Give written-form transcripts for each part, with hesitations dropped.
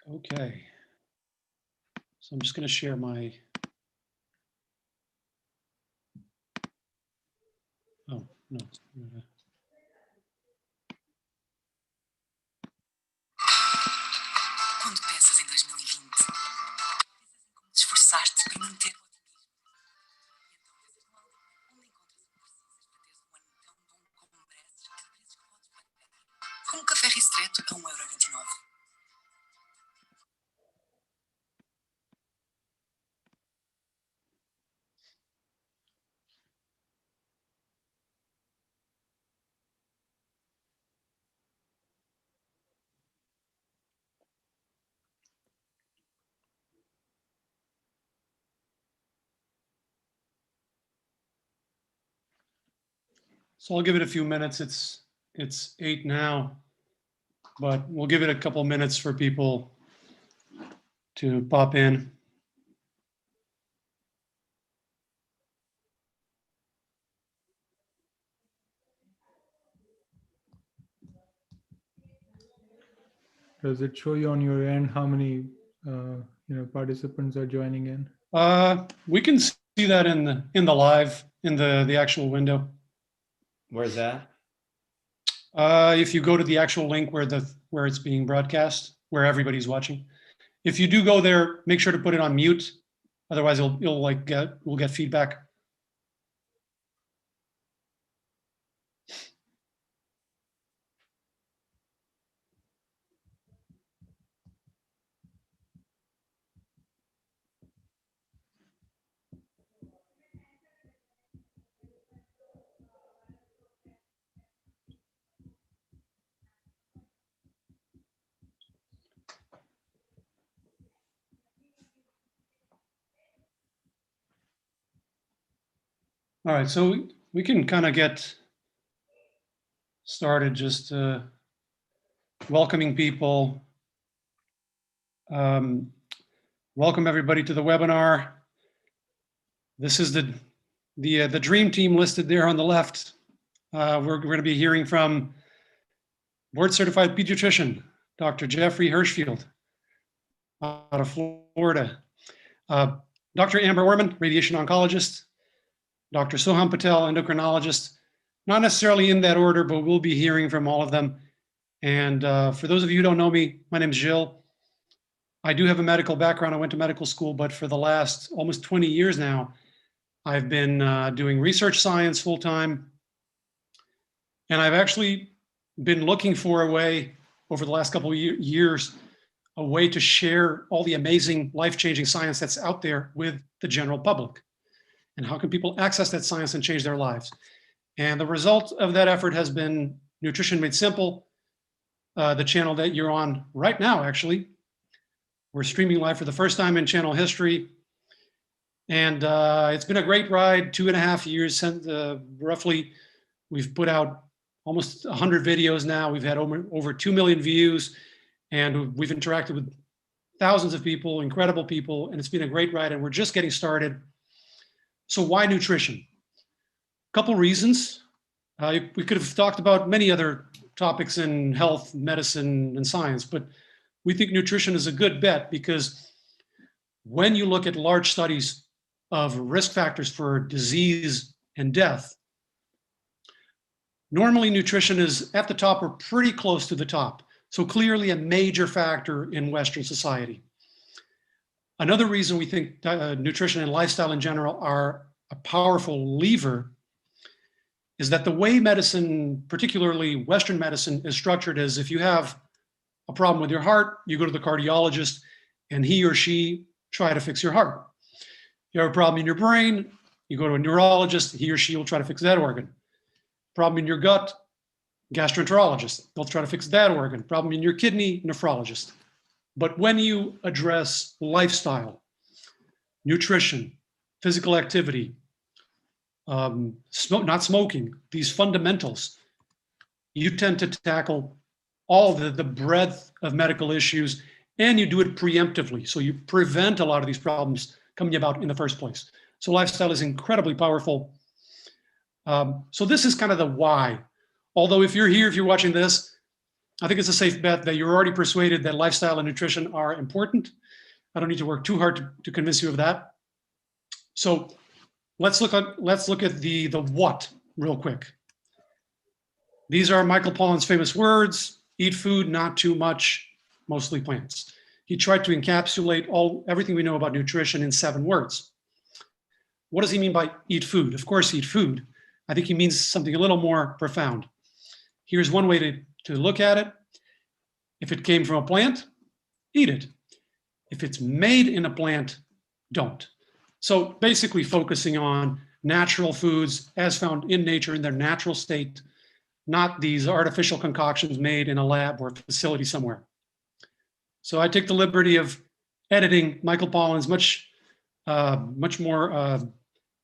Okay. So I'm just going to share my. Oh, no. Quando pensas em 2020, pensas em como esforçar-te para manter o otimismo. E então pensas no onde encontras o que precisas para teres um ano tão bom como mereces, a preços que podes pagar. Com um café ristretto a 1,29 €. So I'll give it a few minutes. It's 8 now, but we'll give it a couple minutes for people to pop in. Does it show you on your end how many participants are joining in? We can see that in the live, in the actual window. Where's that? If you go to the actual link where it's being broadcast, where everybody's watching, if you do go there, make sure to put it on mute. Otherwise, we'll get feedback. All right, so we can kind of get started just welcoming people. Welcome everybody to the webinar. This is the dream team listed there on the left. We're going to be hearing from board certified pediatrician, Dr. Jeffrey Hirschfield out of Florida. Dr. Amber Orman, radiation oncologist. Dr. Soham Patel, endocrinologist. Not necessarily in that order, but we'll be hearing from all of them. And for those of you who don't know me, my name is Gilles. I do have a medical background. I went to medical school, but for the last almost 20 years now, I've been doing research science full-time. And I've actually been looking for a way over the last couple of years, a way to share all the amazing life-changing science that's out there with the general public. And how can people access that science and change their lives? And the result of that effort has been Nutrition Made Simple, the channel that you're on right now, actually. We're streaming live for the first time in channel history. And it's been a great ride, 2.5 years, roughly. We've put out almost 100 videos now. We've had over 2 million views, and we've interacted with thousands of people, incredible people, and it's been a great ride, and we're just getting started. So why nutrition? A couple reasons. We could have talked about many other topics in health, medicine, and science, but we think nutrition is a good bet because when you look at large studies of risk factors for disease and death, normally nutrition is at the top or pretty close to the top. So clearly a major factor in Western society. Another reason we think nutrition and lifestyle in general are a powerful lever is that the way medicine, particularly Western medicine, is structured is if you have a problem with your heart, you go to the cardiologist and he or she try to fix your heart. You have a problem in your brain, you go to a neurologist, he or she will try to fix that organ. Problem in your gut, gastroenterologist, they'll try to fix that organ. Problem in your kidney, nephrologist. But when you address lifestyle, nutrition, physical activity, not smoking, these fundamentals, you tend to tackle all the breadth of medical issues, and you do it preemptively. So you prevent a lot of these problems coming about in the first place. So lifestyle is incredibly powerful. So this is kind of the why. Although if you're here, if you're watching this, I think it's a safe bet that you're already persuaded that lifestyle and nutrition are important. I don't need to work too hard to convince you of that. So let's look at the what real quick. These are Michael Pollan's famous words: eat food, not too much, mostly plants. He tried to encapsulate everything we know about nutrition in 7 words. What does he mean by eat food? Of course, eat food. I think he means something a little more profound. Here's one way to look at it. If it came from a plant, eat it. If it's made in a plant, don't. So basically focusing on natural foods as found in nature in their natural state, not these artificial concoctions made in a lab or a facility somewhere. So I take the liberty of editing Michael Pollan's much more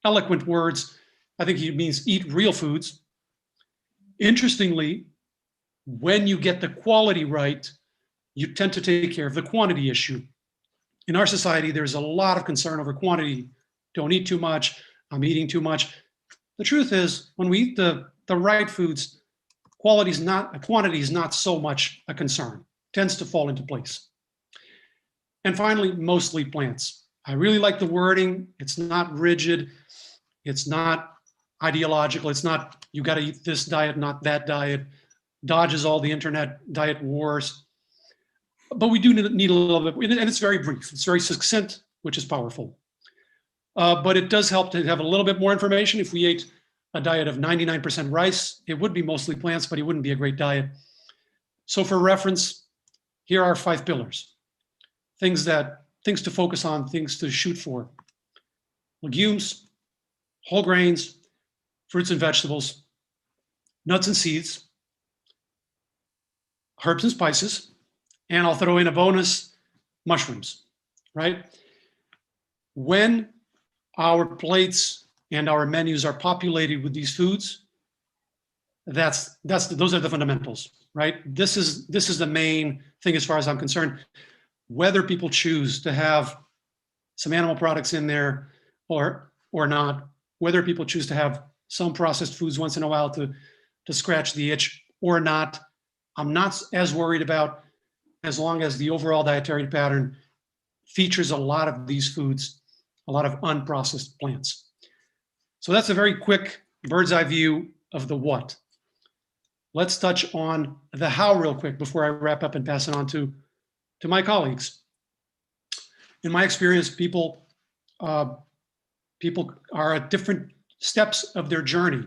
eloquent words. I think he means eat real foods. Interestingly, when you get the quality right, you tend to take care of the quantity issue. In our society, there's a lot of concern over quantity. Don't eat too much. I'm eating too much. The truth is, when we eat the right foods, quantity is not so much a concern. Tends to fall into place. And finally, mostly plants. I really like the wording. It's not rigid. It's not ideological. It's not, you got to eat this diet, not that diet. Dodges all the internet diet wars. But we do need a little bit, and it's very brief. It's very succinct, which is powerful. But it does help to have a little bit more information. If we ate a diet of 99% rice, it would be mostly plants, but it wouldn't be a great diet. So for reference, here are 5 pillars. Things to focus on, things to shoot for. Legumes, whole grains, fruits and vegetables, nuts and seeds, herbs and spices, and I'll throw in a bonus, mushrooms, right? When our plates and our menus are populated with these foods, those are the fundamentals, right? This is the main thing as far as I'm concerned. Whether people choose to have some animal products in there or not, whether people choose to have some processed foods once in a while to scratch the itch or not, I'm not as worried about, as long as the overall dietary pattern features a lot of these foods, a lot of unprocessed plants. So that's a very quick bird's eye view of the what. Let's touch on the how real quick before I wrap up and pass it on to my colleagues. In my experience, people are at different steps of their journey.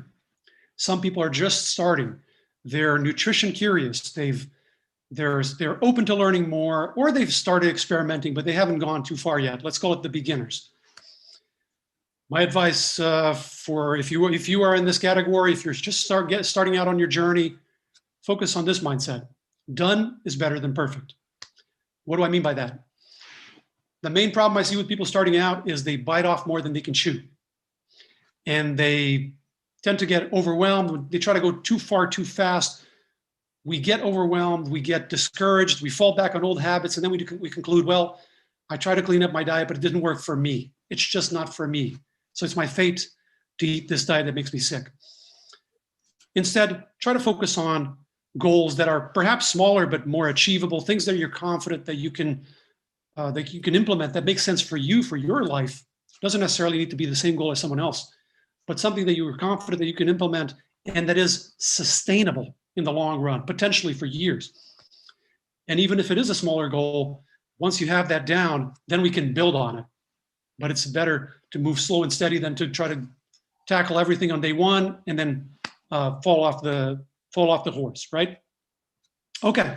Some people are just starting. They're nutrition curious. They're open to learning more, or they've started experimenting, but they haven't gone too far yet. Let's call it the beginners. My advice for if you are in this category, if you're just starting out on your journey, focus on this mindset. Done is better than perfect. What do I mean by that? The main problem I see with people starting out is they bite off more than they can chew. And they tend to get overwhelmed. They try to go too far too fast. We get overwhelmed, we get discouraged, we fall back on old habits, and then we conclude, well, I try to clean up my diet, but it didn't work for me. It's just not for me. So it's my fate to eat this diet that makes me sick. Instead, try to focus on goals that are perhaps smaller but more achievable, things that you're confident that you can implement, that makes sense for you, for your life. It doesn't necessarily need to be the same goal as someone else, but something that you are confident that you can implement and that is sustainable in the long run, potentially for years. And even if it is a smaller goal, once you have that down, then we can build on it. But it's better to move slow and steady than to try to tackle everything on day one and then fall off the horse, right? Okay,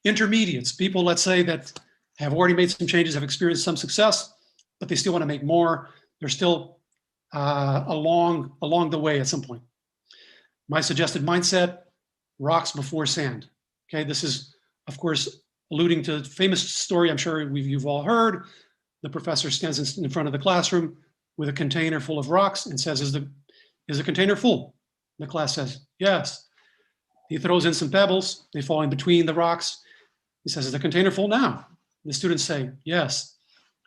intermediates, people, let's say, that have already made some changes, have experienced some success, but they still want to make more. They're still along the way at some point. My suggested mindset: rocks before sand. Okay, this is, of course, alluding to a famous story I'm sure you've all heard. The professor stands in front of the classroom with a container full of rocks and says, is the container full? The class says, yes. He throws in some pebbles. They fall in between the rocks. He says, is the container full now? The students say, yes.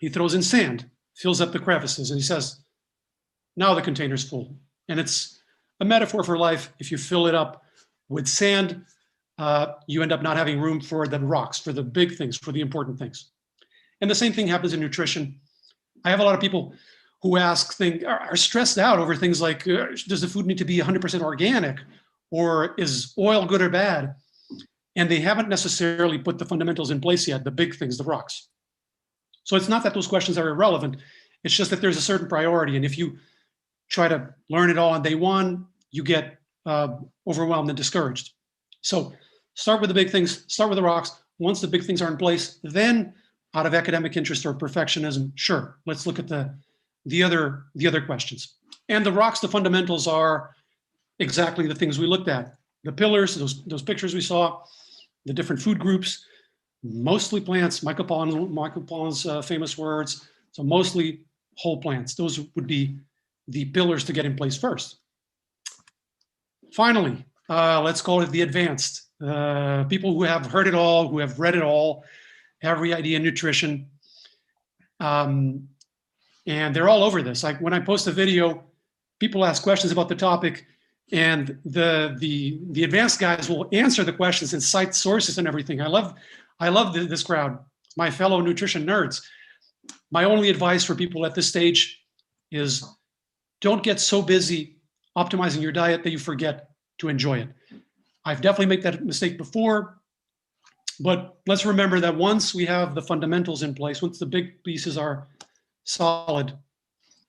He throws in sand, fills up the crevices, and he says, now the container's full. And it's a metaphor for life. If you fill it up with sand, you end up not having room for the rocks, for the big things, for the important things. And the same thing happens in nutrition. I have a lot of people who are stressed out over things like, does the food need to be 100% organic, or is oil good or bad? And they haven't necessarily put the fundamentals in place yet, the big things, the rocks. So it's not that those questions are irrelevant. It's just that there's a certain priority. And if you try to learn it all on day one, you get overwhelmed and discouraged. So start with the big things, start with the rocks. Once the big things are in place, then out of academic interest or perfectionism, sure, let's look at the other questions. And the rocks, the fundamentals are exactly the things we looked at. The pillars, those pictures we saw, the different food groups, mostly plants, Michael Pollan's famous words, so mostly whole plants. Those would be the pillars to get in place first. Finally, let's call it the advanced. People who have heard it all, who have read it all, every idea in nutrition. And they're all over this. Like when I post a video, people ask questions about the topic, and the advanced guys will answer the questions and cite sources and everything. I love this crowd, my fellow nutrition nerds. My only advice for people at this stage is don't get so busy optimizing your diet that you forget to enjoy it. I've definitely made that mistake before, but let's remember that once we have the fundamentals in place, once the big pieces are solid,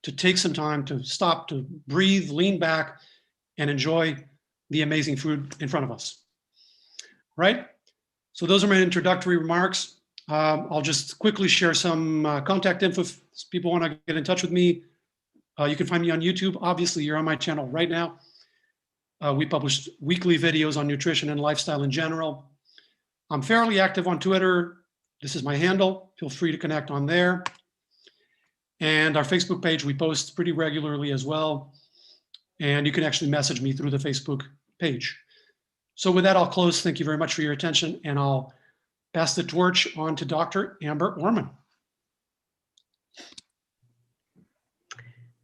to take some time to stop, to breathe, lean back, and enjoy the amazing food in front of us, right? So those are my introductory remarks. I'll just quickly share some contact info if people want to get in touch with me. You can find me on YouTube. Obviously, you're on my channel right now. We publish weekly videos on nutrition and lifestyle in general. I'm fairly active on Twitter. This is my handle. Feel free to connect on there. And our Facebook page, we post pretty regularly as well. And you can actually message me through the Facebook page. So with that, I'll close. Thank you very much for your attention. And I'll pass the torch on to Dr. Amber Orman.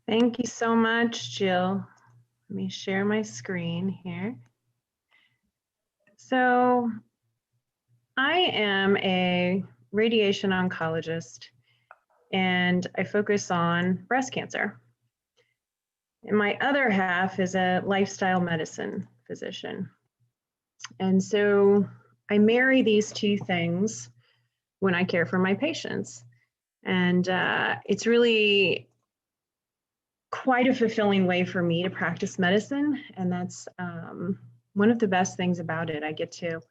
Thank you so much, Jill. Let me share my screen here. So I am a radiation oncologist, and I focus on breast cancer. And my other half is a lifestyle medicine physician. And so I marry these two things when I care for my patients. And it's really quite a fulfilling way for me to practice medicine. And that's one of the best things about it. I get to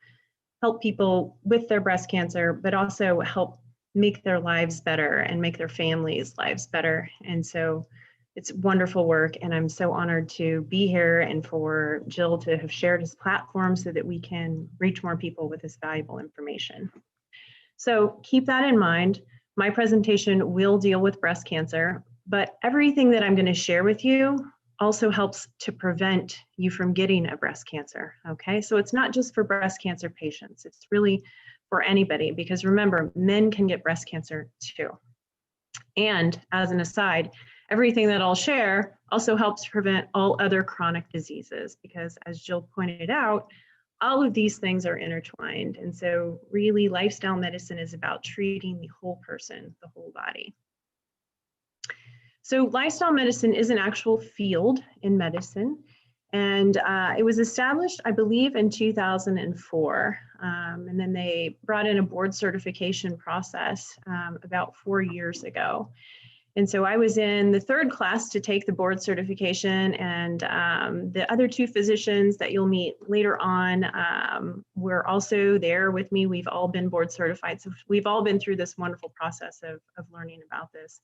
help people with their breast cancer, but also help make their lives better and make their families' lives better. And so it's wonderful work, and I'm so honored to be here and for Jill to have shared his platform so that we can reach more people with this valuable information. So keep that in mind. My presentation will deal with breast cancer, but everything that I'm going to share with you also helps to prevent you from getting a breast cancer, okay? So it's not just for breast cancer patients, it's really for anybody, because remember, men can get breast cancer too. And as an aside, everything that I'll share also helps prevent all other chronic diseases, because as Jill pointed out, all of these things are intertwined. And so really lifestyle medicine is about treating the whole person, the whole body. So lifestyle medicine is an actual field in medicine. And it was established, I believe, in 2004. And then they brought in a board certification process about 4 years ago. And so I was in the third class to take the board certification, and the other two physicians that you'll meet later on were also there with me. We've all been board certified. So we've all been through this wonderful process of learning about this.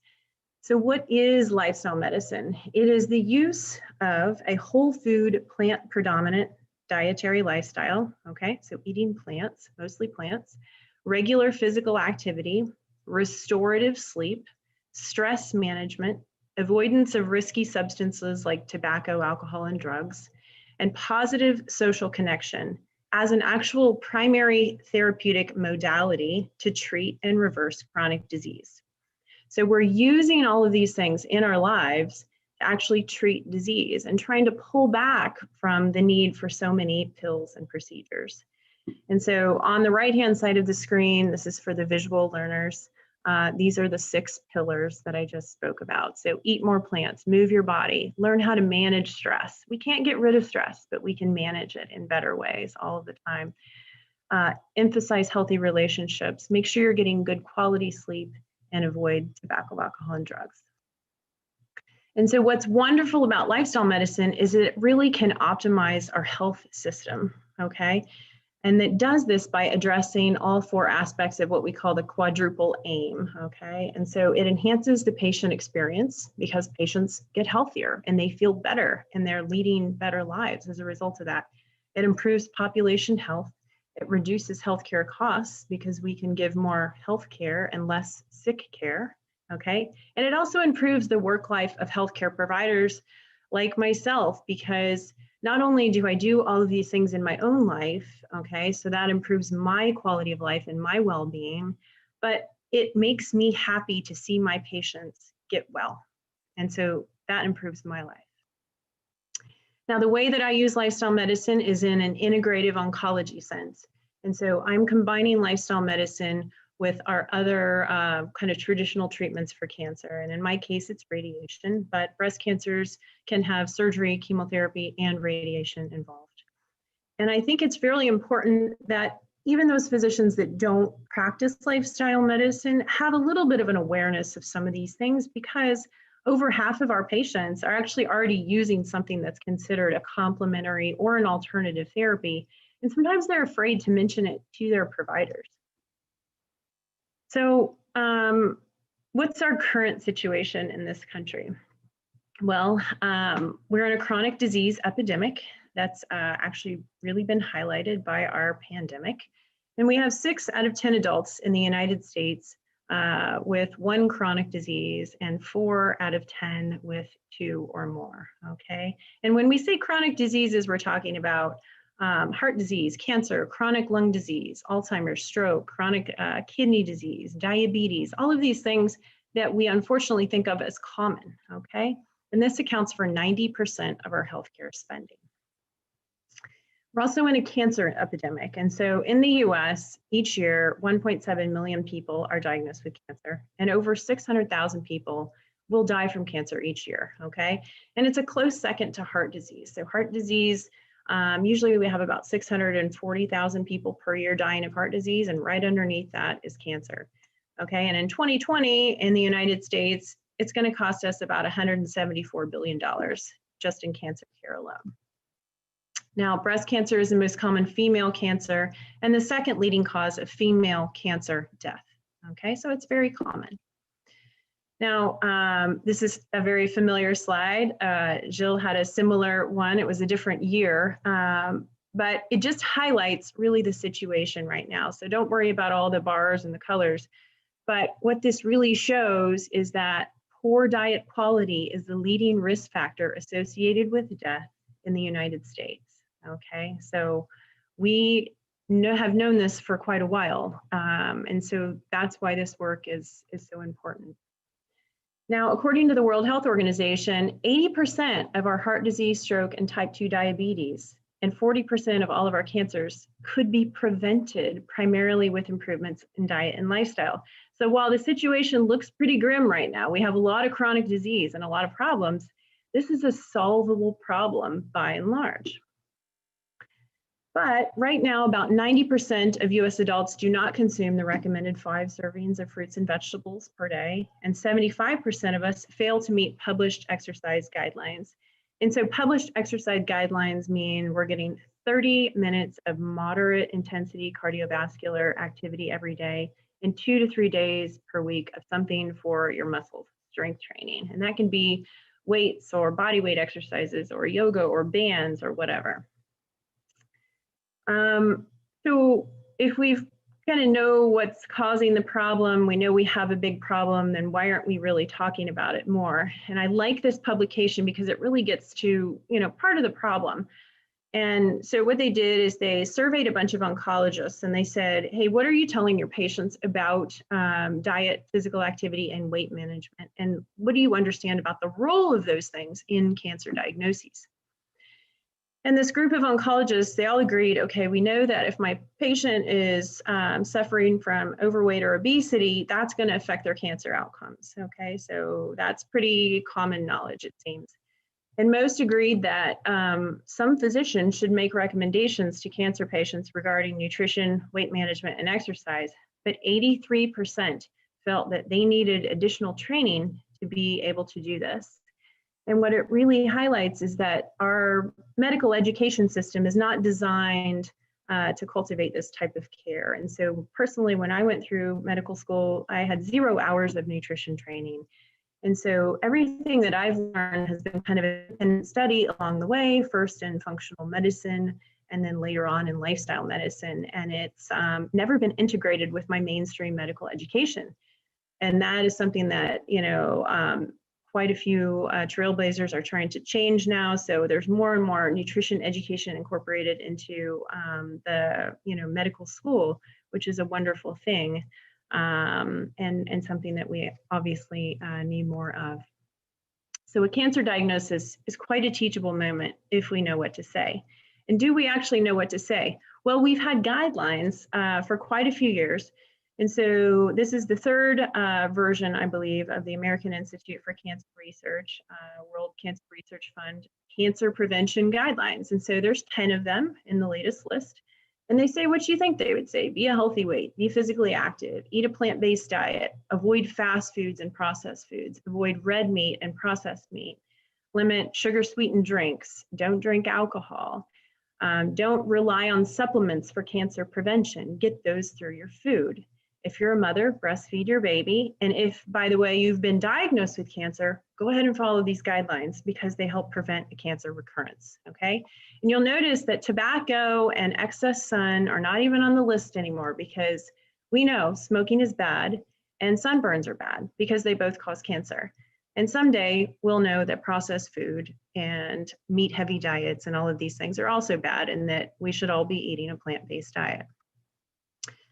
So what is lifestyle medicine? It is the use of a whole food, plant predominant dietary lifestyle, okay? So eating plants, mostly plants, regular physical activity, restorative sleep, stress management, avoidance of risky substances like tobacco, alcohol, and drugs, and positive social connection as an actual primary therapeutic modality to treat and reverse chronic disease. So we're using all of these things in our lives to actually treat disease and trying to pull back from the need for so many pills and procedures. And so on the right-hand side of the screen, this is for the visual learners. These are the 6 pillars that I just spoke about. So eat more plants, move your body, learn how to manage stress. We can't get rid of stress, but we can manage it in better ways all of the time. Emphasize healthy relationships, make sure you're getting good quality sleep, and avoid tobacco, alcohol, and drugs. And so what's wonderful about lifestyle medicine is that it really can optimize our health system, okay? And it does this by addressing all 4 aspects of what we call the quadruple aim, okay? And so it enhances the patient experience because patients get healthier and they feel better and they're leading better lives as a result of that. It improves population health. It reduces healthcare costs because we can give more healthcare and less sick care, okay? And it also improves the work life of healthcare providers like myself, because not only do I do all of these things in my own life, okay, so that improves my quality of life and my well-being, but it makes me happy to see my patients get well. And so that improves my life. Now, the way that I use lifestyle medicine is in an integrative oncology sense. And so I'm combining lifestyle medicine with our other kind of traditional treatments for cancer. And in my case, it's radiation, but breast cancers can have surgery, chemotherapy, and radiation involved. And I think it's really important that even those physicians that don't practice lifestyle medicine have a little bit of an awareness of some of these things, because over half of our patients are actually already using something that's considered a complementary or an alternative therapy. And sometimes they're afraid to mention it to their providers. So what's our current situation in this country? Well, we're in a chronic disease epidemic that's actually really been highlighted by our pandemic. And we have 6 out of 10 adults in the United States with 1 chronic disease and 4 out of 10 with 2 or more, okay? And when we say chronic diseases, we're talking about heart disease, cancer, chronic lung disease, Alzheimer's, stroke, chronic kidney disease, diabetes, all of these things that we unfortunately think of as common, okay? And this accounts for 90% of our healthcare spending. We're also in a cancer epidemic. And so in the US, each year, 1.7 million people are diagnosed with cancer, and over 600,000 people will die from cancer each year, okay? And it's a close second to heart disease. So heart disease, usually we have about 640,000 people per year dying of heart disease, and right underneath that is cancer, okay? And in 2020, in the United States, it's gonna cost us about $174 billion just in cancer care alone. Now, breast cancer is the most common female cancer and the second leading cause of female cancer death, okay? So it's very common. Now, this is a very familiar slide. Jill had a similar one. It was a different year, but it just highlights really the situation right now. So don't worry about all the bars and the colors. But what this really shows is that poor diet quality is the leading risk factor associated with death in the United States, okay? So we have known this for quite a while. And so that's why this work is so important. Now, according to the World Health Organization, 80% of our heart disease, stroke, and type 2 diabetes, and 40% of all of our cancers could be prevented primarily with improvements in diet and lifestyle. So while the situation looks pretty grim right now, we have a lot of chronic disease and a lot of problems, this is a solvable problem by and large. But right now, about 90% of US adults do not consume the recommended 5 servings of fruits and vegetables per day, and 75% of us fail to meet published exercise guidelines. And so published exercise guidelines mean we're getting 30 minutes of moderate intensity cardiovascular activity every day and 2 to 3 days per week of something for your muscle strength training. And that can be weights or body weight exercises or yoga or bands or whatever. So if we've kind of know what's causing the problem, we know we have a big problem, then why aren't we really talking about it more? And I like this publication because it really gets to, part of the problem. And so what they did is they surveyed a bunch of oncologists and they said, hey, what are you telling your patients about diet, physical activity, and weight management? And what do you understand about the role of those things in cancer diagnoses? And this group of oncologists, they all agreed, okay, we know that if my patient is suffering from overweight or obesity, that's going to affect their cancer outcomes. Okay, so that's pretty common knowledge, it seems. And most agreed that some physicians should make recommendations to cancer patients regarding nutrition, weight management, and exercise. But 83% felt that they needed additional training to be able to do this. And what it really highlights is that our medical education system is not designed to cultivate this type of care. And so personally, when I went through medical school, I had 0 hours of nutrition training. And so everything that I've learned has been kind of an independent study along the way, first in functional medicine, and then later on in lifestyle medicine. And it's never been integrated with my mainstream medical education. And that is something that, quite a few trailblazers are trying to change now. So there's more and more nutrition education incorporated into the medical school, which is a wonderful thing, and something that we obviously need more of. So a cancer diagnosis is quite a teachable moment if we know what to say. And do we actually know what to say? Well, we've had guidelines for quite a few years. And so this is the third version, I believe, of the American Institute for Cancer Research, World Cancer Research Fund, Cancer Prevention Guidelines. And so there's 10 of them in the latest list. And they say what you think they would say: be a healthy weight, be physically active, eat a plant-based diet, avoid fast foods and processed foods, avoid red meat and processed meat, limit sugar-sweetened drinks, don't drink alcohol, don't rely on supplements for cancer prevention, get those through your food. If you're a mother, breastfeed your baby. And if, by the way, you've been diagnosed with cancer, go ahead and follow these guidelines because they help prevent a cancer recurrence, okay? And you'll notice that tobacco and excess sun are not even on the list anymore because we know smoking is bad and sunburns are bad because they both cause cancer. And someday we'll know that processed food and meat-heavy diets and all of these things are also bad and that we should all be eating a plant-based diet.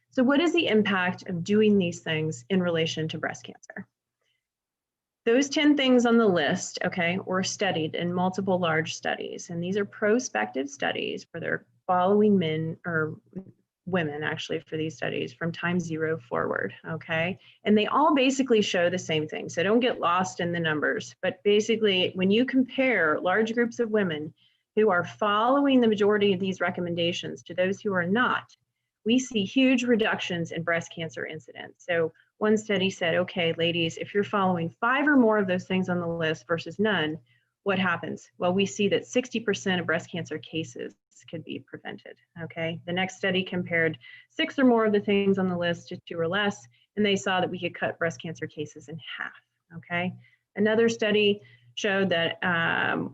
So what is the impact of doing these things in relation to breast cancer? Those 10 things on the list, okay, were studied in multiple large studies. And these are prospective studies where they're following men or women actually for these studies from time 0 forward, okay? And they all basically show the same thing. So don't get lost in the numbers. But basically, when you compare large groups of women who are following the majority of these recommendations to those who are not, we see huge reductions in breast cancer incidence. So one study said, okay, ladies, if you're following 5 or more of those things on the list versus none, what happens? Well, we see that 60% of breast cancer cases could be prevented, okay? The next study compared 6 or more of the things on the list to 2 or less, and they saw that we could cut breast cancer cases in half, okay? Another study showed that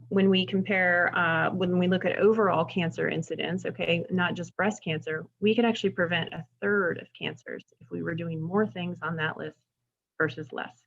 when we compare, when we look at overall cancer incidence, okay, not just breast cancer, we could actually prevent 1/3 of cancers if we were doing more things on that list versus less.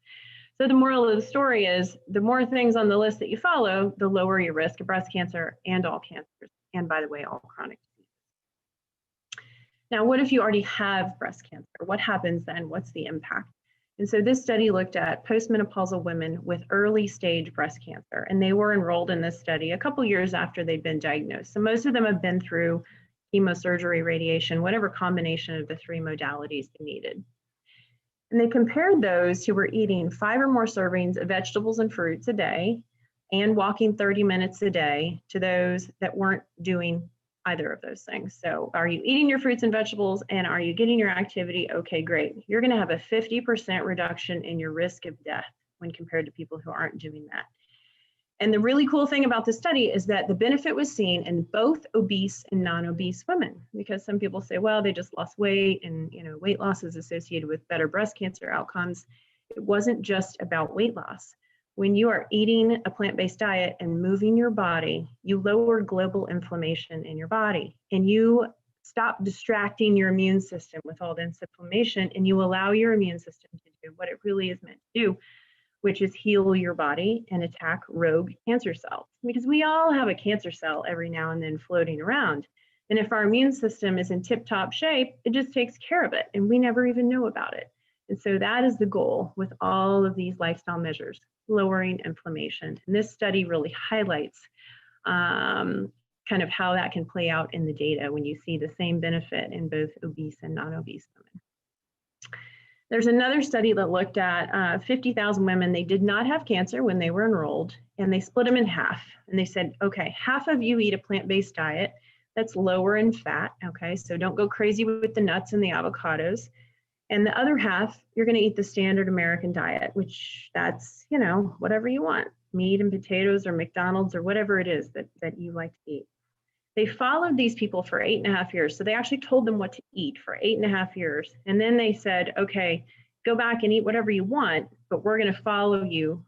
So the moral of the story is the more things on the list that you follow, the lower your risk of breast cancer and all cancers, and by the way, all chronic diseases. Now, what if you already have breast cancer? What happens then? What's the impact? And so this study looked at postmenopausal women with early stage breast cancer, and they were enrolled in this study a couple years after they'd been diagnosed. So most of them have been through chemosurgery, radiation, whatever combination of the 3 modalities they needed. And they compared those who were eating 5 or more servings of vegetables and fruits a day and walking 30 minutes a day to those that weren't doing either of those things. So are you eating your fruits and vegetables and are you getting your activity? Okay, great. You're going to have a 50% reduction in your risk of death when compared to people who aren't doing that. And the really cool thing about this study is that the benefit was seen in both obese and non-obese women, because some people say, well, they just lost weight and weight loss is associated with better breast cancer outcomes. It wasn't just about weight loss. When you are eating a plant-based diet and moving your body, you lower global inflammation in your body and you stop distracting your immune system with all this inflammation and you allow your immune system to do what it really is meant to do, which is heal your body and attack rogue cancer cells. Because we all have a cancer cell every now and then floating around. And if our immune system is in tip-top shape, it just takes care of it and we never even know about it. And so that is the goal with all of these lifestyle measures, lowering inflammation. And this study really highlights kind of how that can play out in the data when you see the same benefit in both obese and non-obese women. There's another study that looked at 50,000 women. They did not have cancer when they were enrolled, and they split them in half. And they said, okay, half of you eat a plant-based diet that's lower in fat, okay? So don't go crazy with the nuts and the avocados. And the other half, you're gonna eat the standard American diet, which that's, you know, whatever you want, meat and potatoes or McDonald's or whatever it is that you like to eat. They followed these people for 8.5 years. So they actually told them what to eat for 8.5 years. And then they said, okay, go back and eat whatever you want, but we're gonna follow you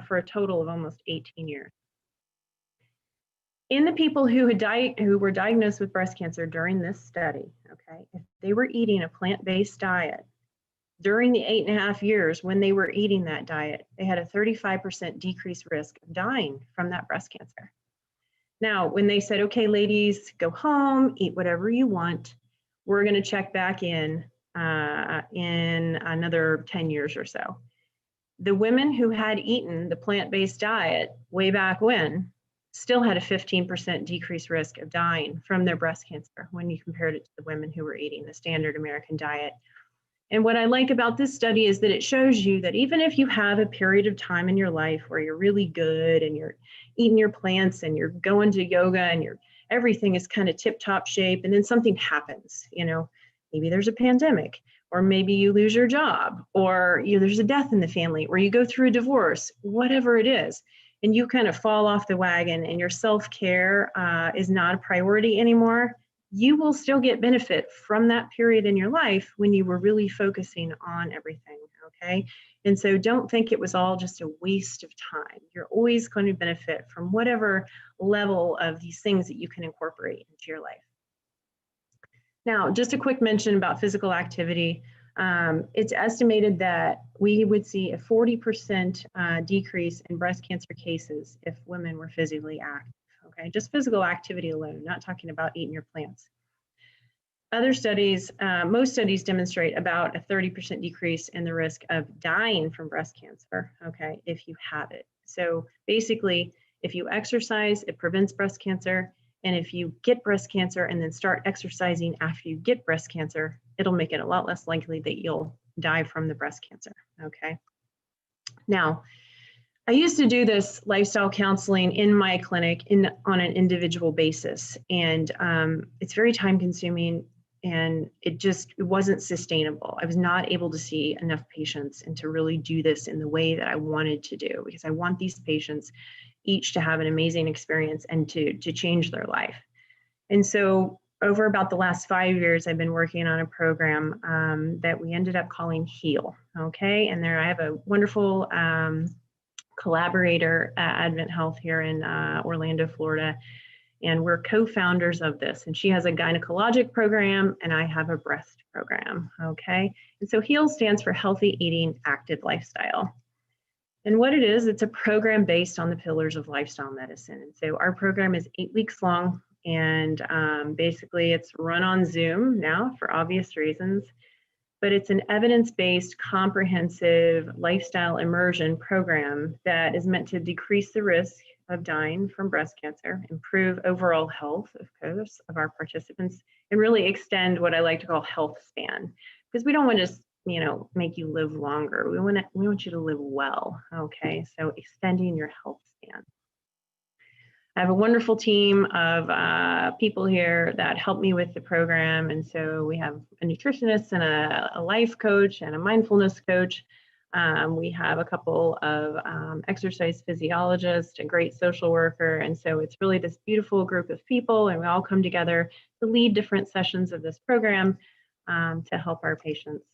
for a total of almost 18 years. In the people who were diagnosed with breast cancer during this study, okay, if they were eating a plant-based diet during the 8.5 years when they were eating that diet, they had a 35% decreased risk of dying from that breast cancer. Now, when they said, okay, ladies, go home, eat whatever you want, we're gonna check back in another 10 years or so. The women who had eaten the plant-based diet way back when still had a 15% decreased risk of dying from their breast cancer when you compared it to the women who were eating the standard American diet. And what I like about this study is that it shows you that even if you have a period of time in your life where you're really good and you're eating your plants and you're going to yoga and everything is kind of tip-top shape, and then something happens, you know, maybe there's a pandemic, or maybe you lose your job, or there's a death in the family, or you go through a divorce, whatever it is, and you kind of fall off the wagon and your self-care is not a priority anymore, you will still get benefit from that period in your life when you were really focusing on everything, okay? And so don't think it was all just a waste of time. You're always going to benefit from whatever level of these things that you can incorporate into your life. Now, just a quick mention about physical activity. It's estimated that we would see a 40% decrease in breast cancer cases if women were physically active, okay? Just physical activity alone, not talking about eating your plants. Other studies, most studies demonstrate about a 30% decrease in the risk of dying from breast cancer, okay, if you have it. So basically, if you exercise, it prevents breast cancer. And if you get breast cancer and then start exercising after you get breast cancer, it'll make it a lot less likely that you'll die from the breast cancer, okay? Now, I used to do this lifestyle counseling in my clinic on an individual basis, and it's very time consuming, and it wasn't sustainable. I was not able to see enough patients and to really do this in the way that I wanted to do, because I want these patients each to have an amazing experience and to change their life. And so over about the last 5 years, I've been working on a program that we ended up calling HEAL, okay? And there I have a wonderful collaborator at Advent Health here in Orlando, Florida, and we're co-founders of this. And she has a gynecologic program and I have a breast program, okay? And so HEAL stands for Healthy Eating Active Lifestyle. And what it is, it's a program based on the pillars of lifestyle medicine. And so our program is 8 weeks long, and basically it's run on Zoom now for obvious reasons, but it's an evidence-based comprehensive lifestyle immersion program that is meant to decrease the risk of dying from breast cancer, improve overall health, of course, of our participants, and really extend what I like to call health span, because we don't want to just make you live longer. We want you to live well, okay? So extending your health span. I have a wonderful team of people here that help me with the program. And so we have a nutritionist and a life coach and a mindfulness coach. We have a couple of exercise physiologists, a great social worker. And so it's really this beautiful group of people, and we all come together to lead different sessions of this program to help our patients.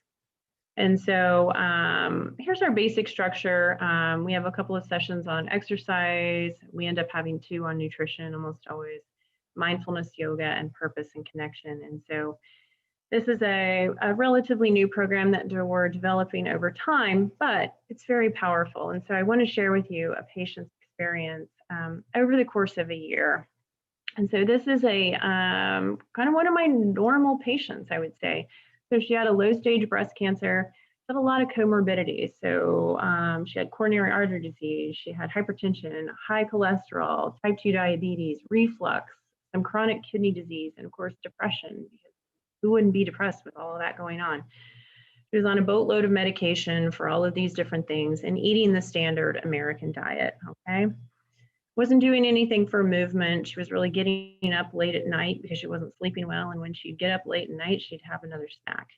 And so here's our basic structure. We have a couple of sessions on exercise. We end up having 2 on nutrition, almost always, mindfulness, yoga, and purpose and connection. And so this is a relatively new program that we're developing over time, but it's very powerful. And so I want to share with you a patient's experience over the course of a year. And so this is a kind of one of my normal patients, I would say. So she had a low-stage breast cancer, had a lot of comorbidities. So she had coronary artery disease, she had hypertension, high cholesterol, type 2 diabetes, reflux, some chronic kidney disease, and of course, depression. Because who wouldn't be depressed with all of that going on? She was on a boatload of medication for all of these different things and eating the standard American diet, okay? Wasn't doing anything for movement. She was really getting up late at night because she wasn't sleeping well. And when she'd get up late at night, she'd have another snack.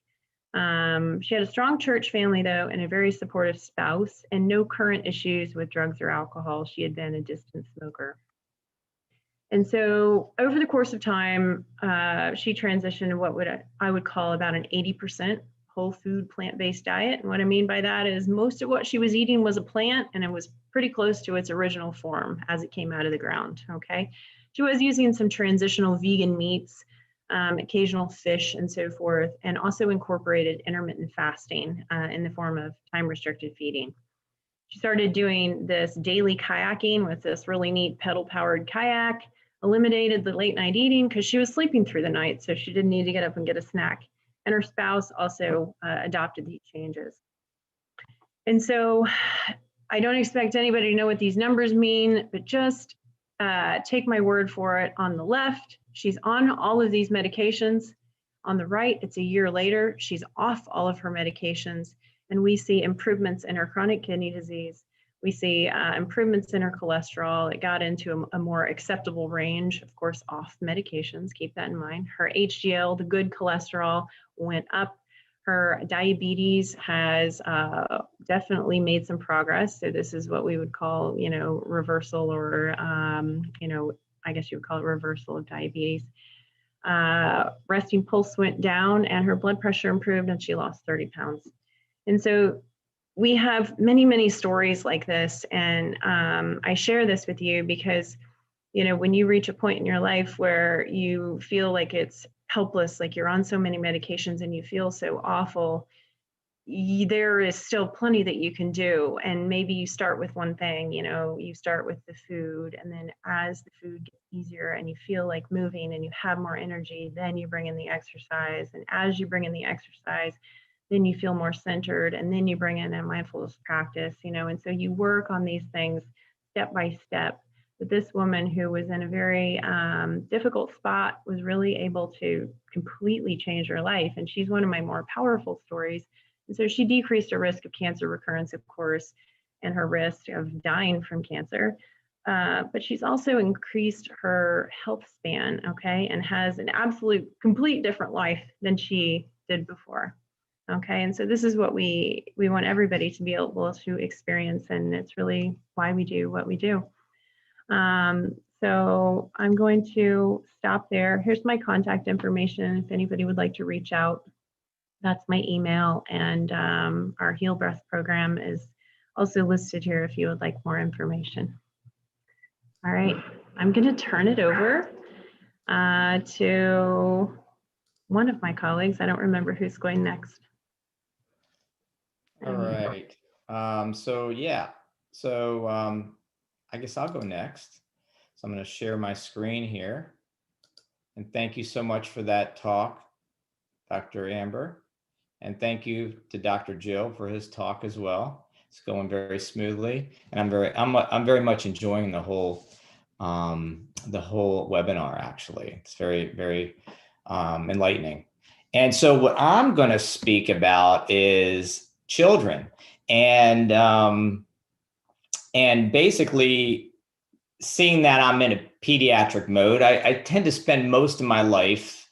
She had a strong church family, though, and a very supportive spouse, and no current issues with drugs or alcohol. She had been a distant smoker. And so over the course of time, she transitioned to what I would call about an 80% whole food plant-based diet. And what I mean by that is most of what she was eating was a plant, and it was pretty close to its original form as it came out of the ground, okay? She was using some transitional vegan meats, occasional fish and so forth, and also incorporated intermittent fasting in the form of time-restricted feeding. She started doing this daily kayaking with this really neat pedal-powered kayak, eliminated the late night eating because she was sleeping through the night, so she didn't need to get up and get a snack. And her spouse also adopted these changes. And so I don't expect anybody to know what these numbers mean, but just take my word for it. On the left, she's on all of these medications. On the right, it's a year later, she's off all of her medications, and we see improvements in her chronic kidney disease. We see improvements in her cholesterol. It got into a more acceptable range, of course, off medications, keep that in mind. Her HDL, the good cholesterol, went up. Her diabetes has definitely made some progress. So this is what we would call, reversal, or, I guess you would call it reversal of diabetes. Resting pulse went down, and her blood pressure improved, and she lost 30 pounds. And so we have many, many stories like this. And I share this with you because, when you reach a point in your life where you feel like it's helpless, like you're on so many medications and you feel so awful, there is still plenty that you can do. And maybe you start with one thing, you start with the food, and then as the food gets easier and you feel like moving and you have more energy, then you bring in the exercise. And as you bring in the exercise, then you feel more centered, and then you bring in a mindfulness practice, and so you work on these things step by step. But this woman, who was in a very difficult spot, was really able to completely change her life. And she's one of my more powerful stories. And so she decreased her risk of cancer recurrence, of course, and her risk of dying from cancer. But she's also increased her health span, okay, and has an absolute, complete different life than she did before. Okay, and so this is what we want everybody to be able to experience, and it's really why we do what we do. So I'm going to stop there. Here's my contact information if anybody would like to reach out. That's my email, and our Heal Breath program is also listed here if you would like more information. All right, I'm going to turn it over to one of my colleagues. I don't remember who's going next. All right. I guess I'll go next. So I'm going to share my screen here. And thank you so much for that talk, Dr. Amber. And thank you to Dr. Jill for his talk as well. It's going very smoothly, and I'm very much enjoying the whole webinar. Actually, it's very, very enlightening. And so what I'm going to speak about is children, and basically seeing that I'm in a pediatric mode, I tend to spend most of my life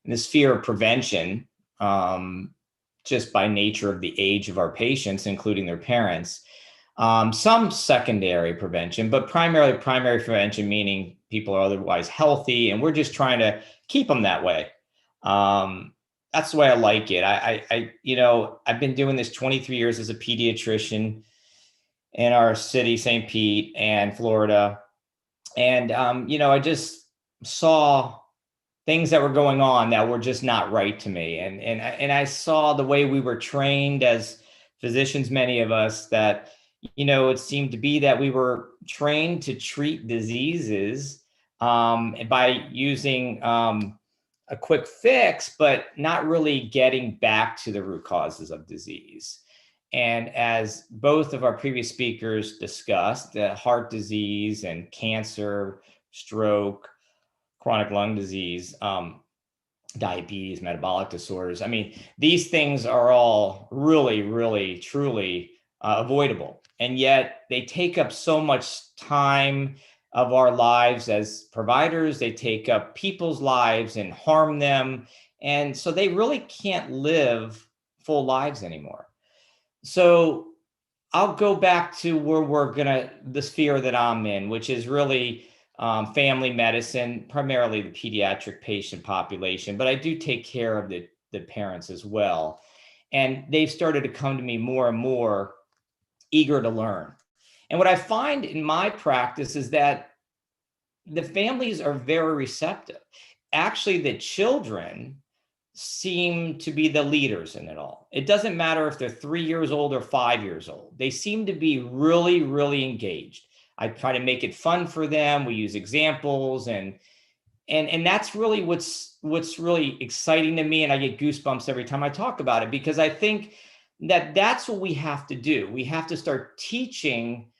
in the sphere of prevention, just by nature of the age of our patients, including their parents. Some secondary prevention, but primarily primary prevention, meaning people are otherwise healthy and we're just trying to keep them that way. That's the way I like it. I've been doing this 23 years as a pediatrician in our city, St. Pete and Florida. And, I just saw things that were going on that were just not right to me. And I saw the way we were trained as physicians, many of us, that, it seemed to be that we were trained to treat diseases by using a quick fix, but not really getting back to the root causes of disease. And as both of our previous speakers discussed, heart disease and cancer, stroke, chronic lung disease, diabetes, metabolic disorders. I mean, these things are all really, really, truly avoidable. And yet they take up so much time of our lives as providers. They take up people's lives and harm them. And so they really can't live full lives anymore. So I'll go back to where the sphere that I'm in, which is really family medicine, primarily the pediatric patient population, but I do take care of the parents as well. And they've started to come to me more and more eager to learn. And what I find in my practice is that the families are very receptive. Actually, the children seem to be the leaders in it all. It doesn't matter if they're 3 years old or 5 years old. They seem to be really, really engaged. I try to make it fun for them. We use examples, and that's really what's really exciting to me. And I get goosebumps every time I talk about it, because I think that that's what we have to do. We have to start teaching,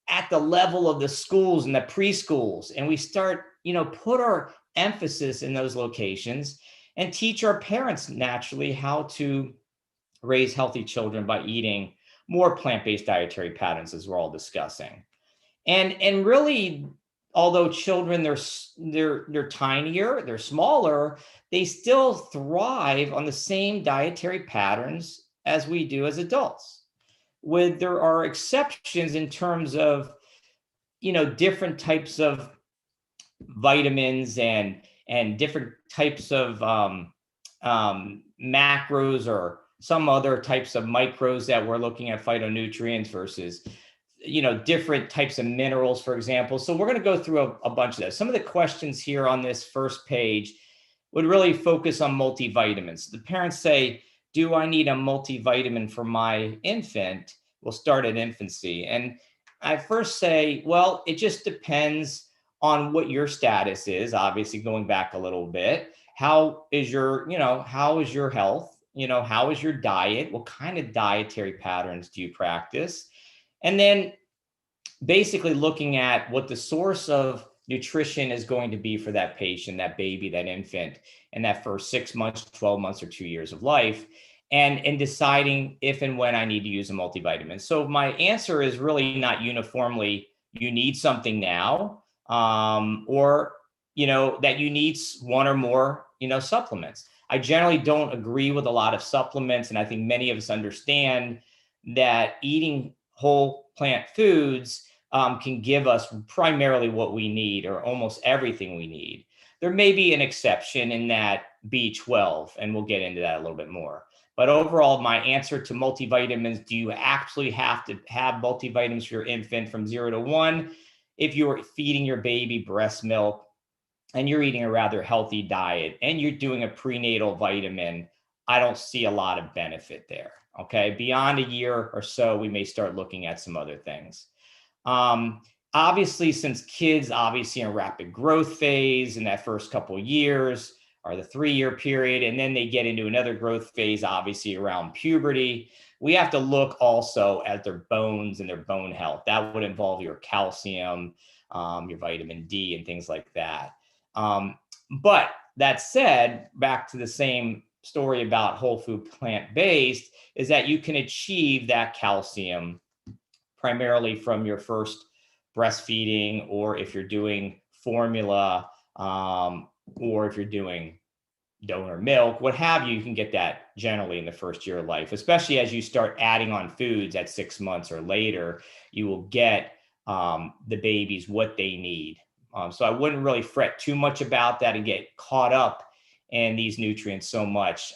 at the level of the schools and the preschools, and we start, put our emphasis in those locations and teach our parents naturally how to raise healthy children by eating more plant-based dietary patterns, as we're all discussing. And really, although children, they're tinier, they're smaller, they still thrive on the same dietary patterns as we do as adults. There are exceptions in terms of, different types of vitamins and different types of macros, or some other types of micros that we're looking at, phytonutrients versus, different types of minerals, for example. So we're going to go through a bunch of those. Some of the questions here on this first page would really focus on multivitamins. The parents say, do I need a multivitamin for my infant? We'll start at infancy. And I first say, well, it just depends on what your status is. Obviously, going back a little bit, how is your health? How is your diet? What kind of dietary patterns do you practice? And then basically looking at what the source of nutrition is going to be for that patient, that baby, that infant, in that first 6 months, 12 months, or 2 years of life, and deciding if and when I need to use a multivitamin. So my answer is really not uniformly, you need something now, or, that you need one or more, supplements. I generally don't agree with a lot of supplements. And I think many of us understand that eating whole plant foods can give us primarily what we need, or almost everything we need. There may be an exception in that B12, and we'll get into that a little bit more. But overall, my answer to multivitamins, do you actually have to have multivitamins for your infant from 0 to 1? If you're feeding your baby breast milk and you're eating a rather healthy diet and you're doing a prenatal vitamin, I don't see a lot of benefit there. Okay. Beyond a year or so, we may start looking at some other things. Obviously, since kids obviously in a rapid growth phase in that first couple of years, or the 3-year period, and then they get into another growth phase, obviously around puberty, we have to look also at their bones and their bone health. That would involve your calcium, your vitamin D, and things like that. But that said, back to the same story about whole food plant-based, is that you can achieve that calcium primarily from your first breastfeeding, or if you're doing formula, or if you're doing donor milk, what have you, you can get that generally in the first year of life. Especially as you start adding on foods at 6 months or later, you will get the babies what they need. So I wouldn't really fret too much about that and get caught up in these nutrients so much.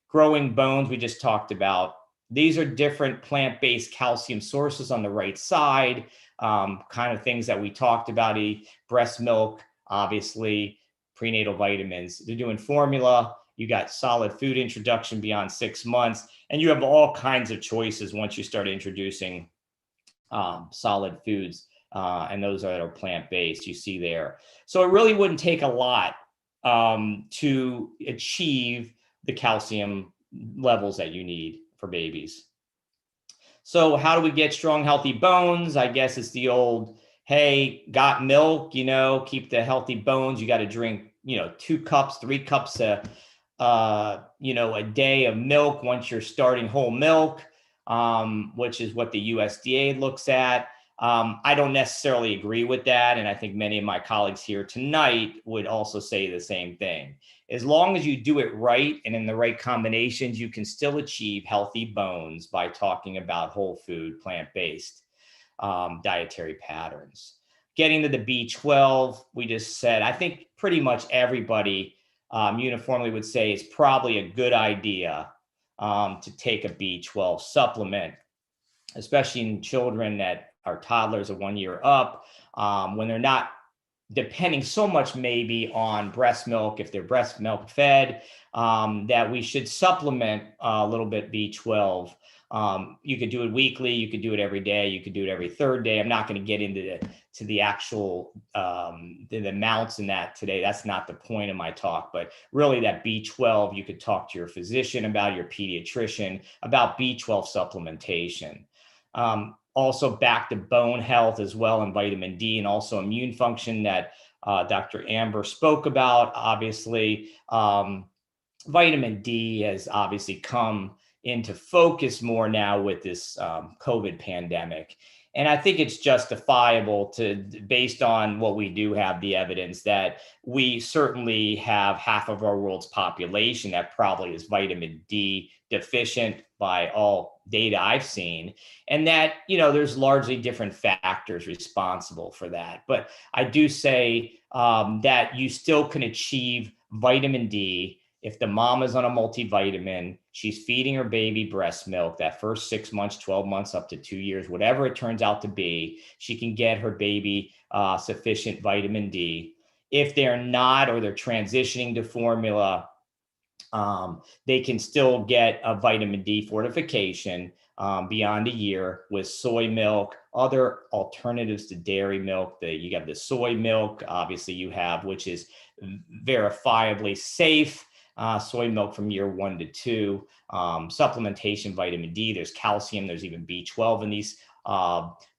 Growing bones, we just talked about. These are different plant-based calcium sources on the right side, kind of things that we talked about, breast milk, obviously, prenatal vitamins. They're doing formula. You got solid food introduction beyond 6 months, and you have all kinds of choices once you start introducing solid foods, and those that are plant-based, you see there. So it really wouldn't take a lot to achieve the calcium levels that you need for babies. So how do we get strong, healthy bones? I guess it's the old, hey, got milk, keep the healthy bones. You got to drink, 2 cups, 3 cups a day of milk once you're starting whole milk, which is what the USDA looks at. I don't necessarily agree with that. And I think many of my colleagues here tonight would also say the same thing. As long as you do it right and in the right combinations, you can still achieve healthy bones by talking about whole food, plant-based dietary patterns. Getting to the B12, we just said, I think pretty much everybody uniformly would say it's probably a good idea to take a B12 supplement, especially in children that are toddlers of 1 year up, when they're not depending so much maybe on breast milk, if they're breast milk fed, that we should supplement a little bit B12. You could do it weekly, you could do it every day, you could do it every third day. I'm not going to get into the actual the amounts in that today. That's not the point of my talk, but really that B12, you could talk to your physician about, your pediatrician about B12 supplementation. Also back to bone health as well, and vitamin D, and also immune function that Dr. Amber spoke about. Obviously, vitamin D has obviously come into focus more now with this COVID pandemic. And I think it's justifiable based on what we do have the evidence that we certainly have half of our world's population that probably is vitamin D deficient by all data I've seen. And that, there's largely different factors responsible for that. But I do say that you still can achieve vitamin D if the mom is on a multivitamin, she's feeding her baby breast milk that first 6 months, 12 months, up to 2 years, whatever it turns out to be, she can get her baby sufficient vitamin D. If they're not, or they're transitioning to formula, they can still get a vitamin D fortification beyond a year with soy milk, other alternatives to dairy milk. You have the soy milk, obviously you have, which is verifiably safe. Soy milk from year 1 to 2, supplementation, vitamin D, there's calcium, there's even B12 in these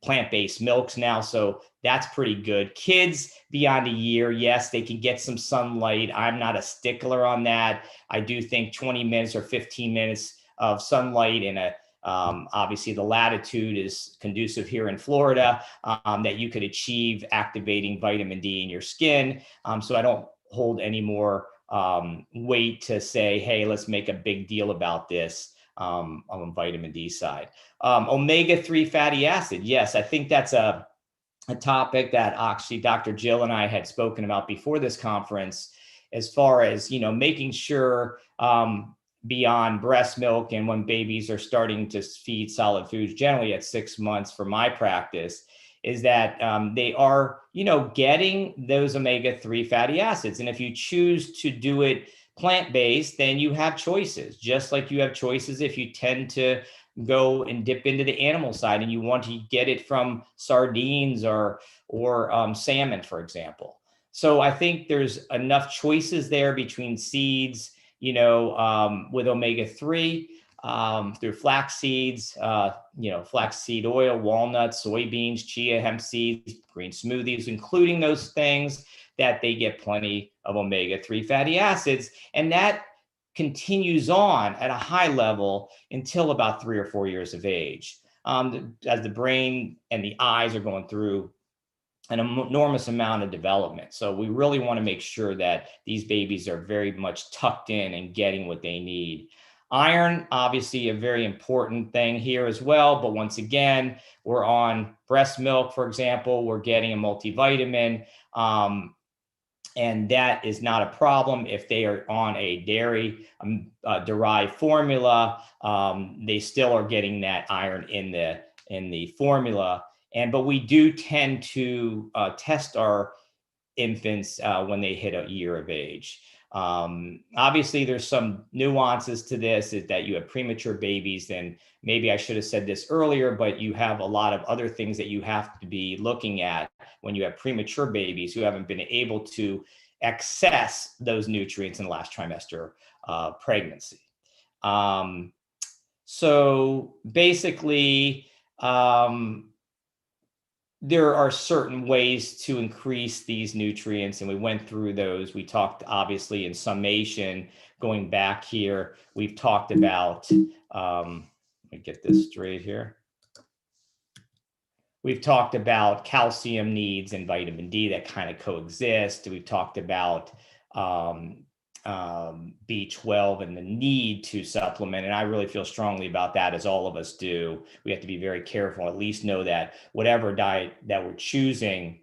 plant-based milks now. So that's pretty good. Kids beyond a year, yes, they can get some sunlight. I'm not a stickler on that. I do think 20 minutes or 15 minutes of sunlight in obviously the latitude is conducive here in Florida, that you could achieve activating vitamin D in your skin. So I don't hold any more weight to say, hey, let's make a big deal about this on the vitamin D side. Omega-3 fatty acid. Yes, I think that's a topic that actually Dr. Jill and I had spoken about before this conference, as far as, making sure beyond breast milk and when babies are starting to feed solid foods, generally at 6 months for my practice, is that they are, getting those omega-3 fatty acids. And if you choose to do it plant-based, then you have choices, just like you have choices if you tend to go and dip into the animal side and you want to get it from sardines or salmon, for example. So I think there's enough choices there between seeds, with omega-3. Through flax seeds, flaxseed oil, walnuts, soybeans, chia, hemp seeds, green smoothies, including those things that they get plenty of omega-3 fatty acids. And that continues on at a high level until about 3 or 4 years of age, as the brain and the eyes are going through an enormous amount of development. So we really want to make sure that these babies are very much tucked in and getting what they need. Iron, obviously a very important thing here as well. But once again, we're on breast milk, for example, we're getting a multivitamin. And that is not a problem. If they are on a dairy derived formula, they still are getting that iron in the formula. But we do tend to test our infants when they hit a year of age. Obviously, there's some nuances to this, is that you have premature babies, and maybe I should have said this earlier, but you have a lot of other things that you have to be looking at when you have premature babies who haven't been able to access those nutrients in the last trimester of pregnancy. So basically, there are certain ways to increase these nutrients, and we went through those. We talked, obviously, in summation, going back here, we've talked about, let me get this straight here. We've talked about calcium needs and vitamin D that kind of coexist. We've talked about B12 and the need to supplement. And I really feel strongly about that, as all of us do. We have to be very careful, at least know that whatever diet that we're choosing,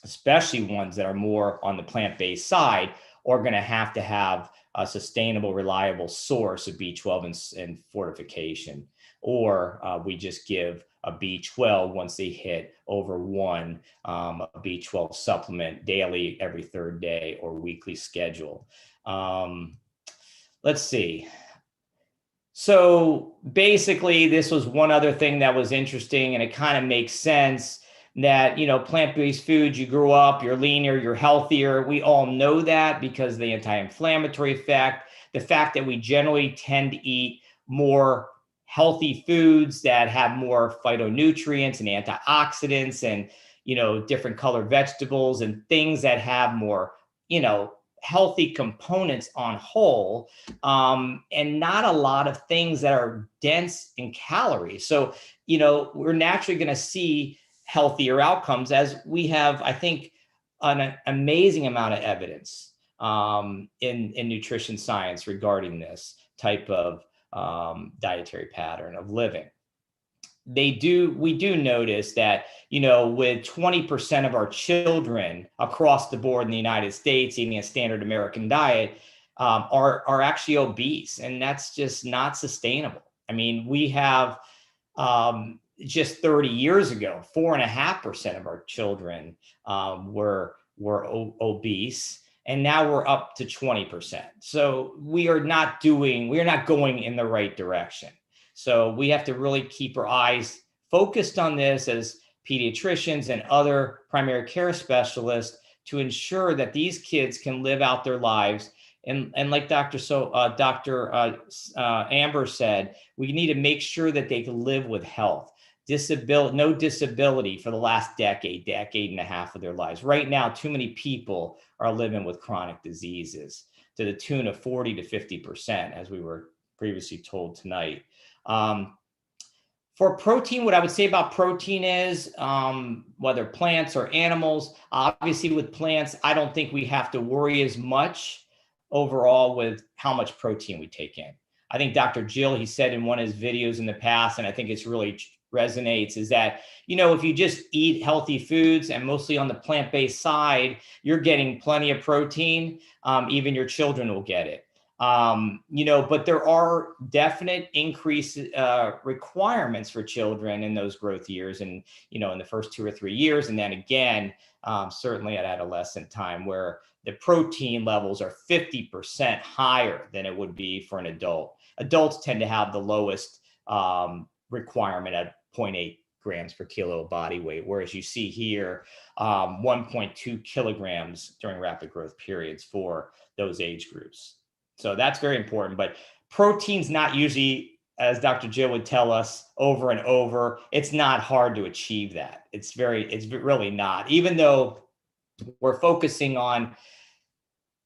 especially ones that are more on the plant-based side, are going to have a sustainable, reliable source of B12 and fortification. Or we just give a B12 once they hit over one, a B12 supplement daily, every third day, or weekly schedule. Let's see. So basically, this was one other thing that was interesting, and it kind of makes sense that, you know, plant-based foods, you grow up, you're leaner, you're healthier. We all know that because of the anti-inflammatory effect, the fact that we generally tend to eat more healthy foods that have more phytonutrients and antioxidants and, you know, different colored vegetables and things that have more, you know, healthy components on whole, and not a lot of things that are dense in calories. So, you know, we're naturally going to see healthier outcomes, as we have, I think, an amazing amount of evidence in nutrition science regarding this type of dietary pattern of living. We do notice that, you know, with 20% of our children across the board in the United States eating a standard American diet are actually obese, and that's just not sustainable. I mean, we have just 30 years ago, 4.5% of our children were obese, and now we're up to 20%. So we are not going in the right direction. So we have to really keep our eyes focused on this as pediatricians and other primary care specialists to ensure that these kids can live out their lives. And like Dr. Amber said, we need to make sure that they can live with health. No disability for the last decade and a half of their lives. Right now, too many people are living with chronic diseases to the tune of 40 to 50%, as we were previously told tonight. For protein, what I would say about protein is, whether plants or animals, obviously with plants, I don't think we have to worry as much overall with how much protein we take in. I think Dr. Jill, he said in one of his videos in the past, and I think it's really resonates, is that, you know, if you just eat healthy foods and mostly on the plant-based side, you're getting plenty of protein. Even your children will get it. You know, but there are definite increase requirements for children in those growth years, and, you know, in the first 2 or 3 years, and then again, certainly at adolescent time, where the protein levels are 50% higher than it would be for an adult. Adults tend to have the lowest requirement at 0.8 grams per kilo of body weight, whereas you see here 1.2 kilograms during rapid growth periods for those age groups. So that's very important. But protein's not usually, as Dr. Jill would tell us over and over, it's not hard to achieve that. It's really not. Even though we're focusing on,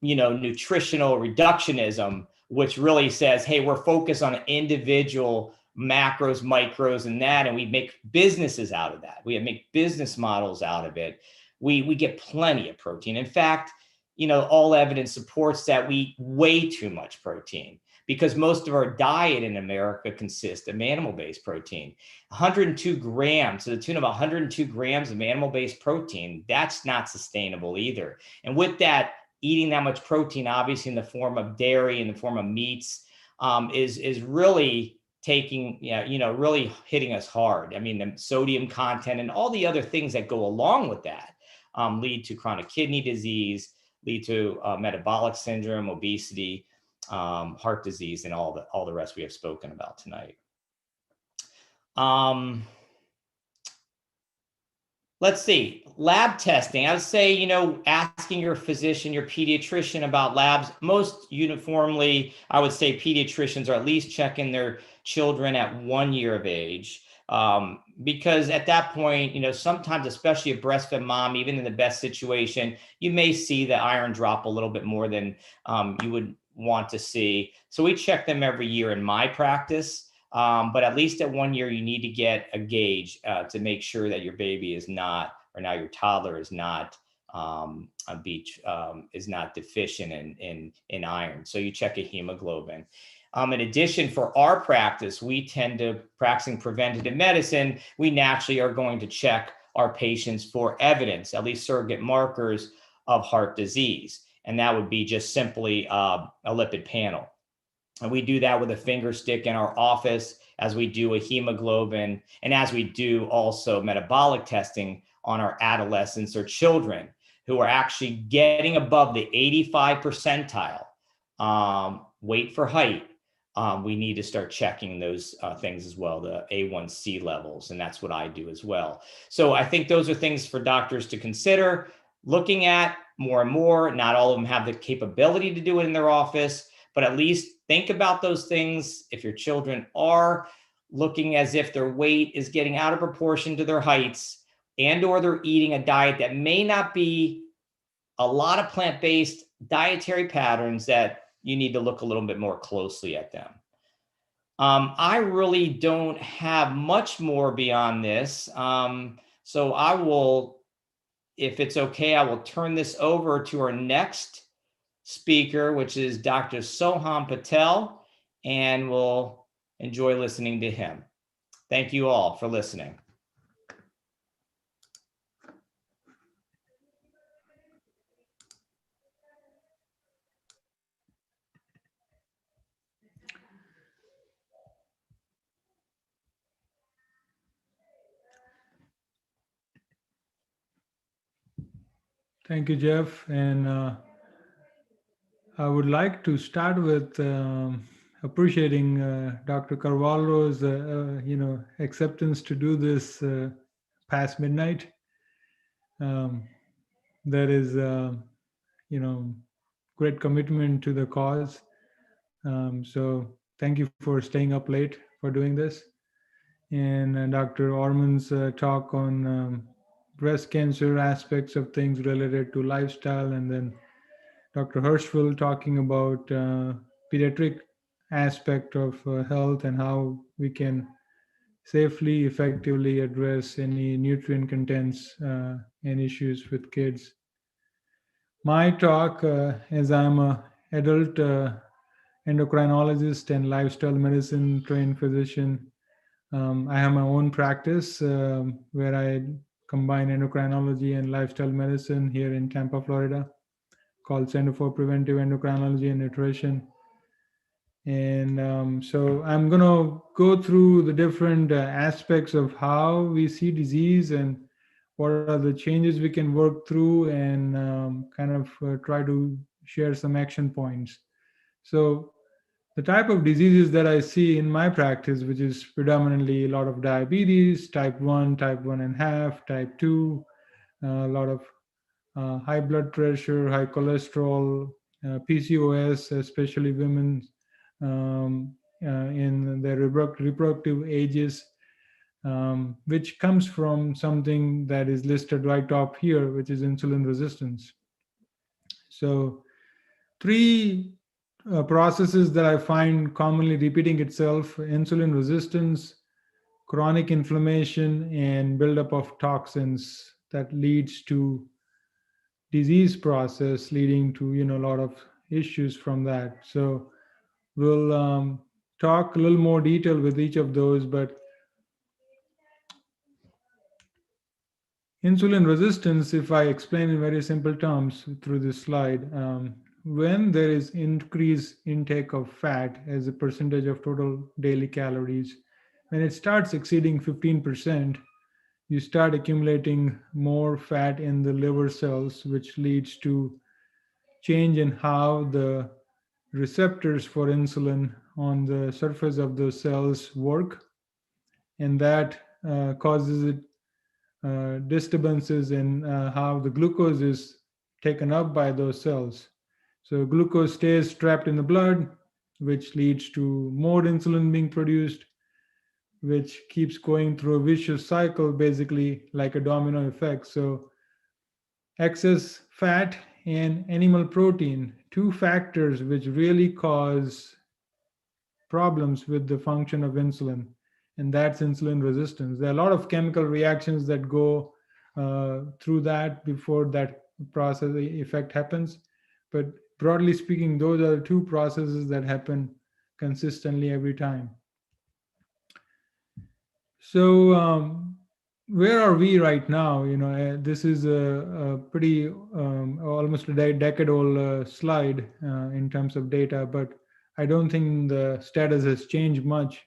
you know, nutritional reductionism, which really says, hey, we're focused on individual macros, micros, and that, and we make businesses out of that. We make business models out of it. We get plenty of protein. In fact, you know, all evidence supports that we eat way too much protein, because most of our diet in America consists of animal-based protein. 102 grams, to the tune of 102 grams of animal-based protein, that's not sustainable either. And with that, eating that much protein, obviously in the form of dairy, in the form of meats, is really taking, you know, really hitting us hard. I mean, the sodium content and all the other things that go along with that lead to chronic kidney disease, lead to metabolic syndrome, obesity, heart disease, and all the rest we have spoken about tonight. Let's see, lab testing. I would say, you know, asking your physician, your pediatrician about labs. Most uniformly, I would say pediatricians are at least checking their children at 1 year of age. Because at that point, sometimes, especially a breastfed mom, even in the best situation, you may see the iron drop a little bit more than you would want to see. So we check them every year in my practice. But at least at 1 year, you need to get a gauge to make sure that your baby is not, or now your toddler is not is not deficient in iron. So you check a hemoglobin. In addition, for our practice, we tend to, practicing preventative medicine, we naturally are going to check our patients for evidence, at least surrogate markers of heart disease. And that would be just simply a lipid panel. And we do that with a finger stick in our office, as we do a hemoglobin, and as we do also metabolic testing on our adolescents or children who are actually getting above the 85 percentile, weight for height. We need to start checking those things as well, the A1C levels, and that's what I do as well. So I think those are things for doctors to consider looking at more and more. Not all of them have the capability to do it in their office, but at least think about those things. If your children are looking as if their weight is getting out of proportion to their heights, and or they're eating a diet that may not be a lot of plant-based dietary patterns, that you need to look a little bit more closely at them. I really don't have much more beyond this. So I will, if it's okay, I will turn this over to our next speaker, which is Dr. Soham Patel, and we'll enjoy listening to him. Thank you all for listening. Thank you, Jeff. And I would like to start with appreciating Dr. Carvalho's, acceptance to do this past midnight. There is, great commitment to the cause. So thank you for staying up late for doing this. And Dr. Orman's talk on breast cancer aspects of things related to lifestyle, and then Dr. Hirschfield talking about pediatric aspect of health and how we can safely, effectively address any nutrient contents and issues with kids. My talk, as I'm an adult endocrinologist and lifestyle medicine trained physician, I have my own practice where I combine endocrinology and lifestyle medicine here in Tampa, Florida, called Center for Preventive Endocrinology and Nutrition. And so I'm going to go through the different aspects of how we see disease and what are the changes we can work through, and kind of try to share some action points. So the type of diseases that I see in my practice, which is predominantly a lot of diabetes, type 1, type 1.5, type 2, a lot of high blood pressure, high cholesterol, PCOS, especially women in their reproductive ages, which comes from something that is listed right up here, which is insulin resistance. So 3 processes that I find commonly repeating itself: insulin resistance, chronic inflammation, and buildup of toxins that leads to disease process, leading to a lot of issues from that. So we'll talk a little more detail with each of those, but insulin resistance, if I explain in very simple terms through this slide, when there is increased intake of fat as a percentage of total daily calories, when it starts exceeding 15%, you start accumulating more fat in the liver cells, which leads to change in how the receptors for insulin on the surface of those cells work. And that causes disturbances in how the glucose is taken up by those cells. So glucose stays trapped in the blood, which leads to more insulin being produced. which keeps going through a vicious cycle, basically like a domino effect. So excess fat and animal protein, two factors which really cause problems with the function of insulin, and that's insulin resistance. There are a lot of chemical reactions that go through that before that process effect happens. But broadly speaking, those are the two processes that happen consistently every time. So where are we right now? This is a pretty almost a decade-old slide in terms of data, but I don't think the status has changed much.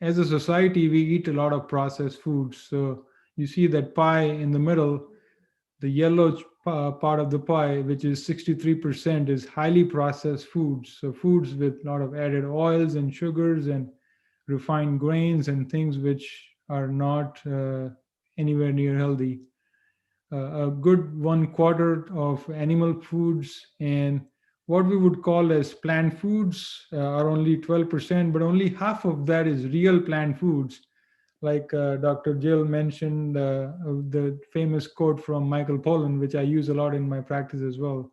As a society, we eat a lot of processed foods. So you see that pie in the middle, the yellow part of the pie, which is 63%, is highly processed foods. So foods with a lot of added oils and sugars and refined grains and things which are not anywhere near healthy. A good 1/4 of animal foods and what we would call as plant foods are only 12%, but only half of that is real plant foods. Like Dr. Jill mentioned the famous quote from Michael Pollan, which I use a lot in my practice as well.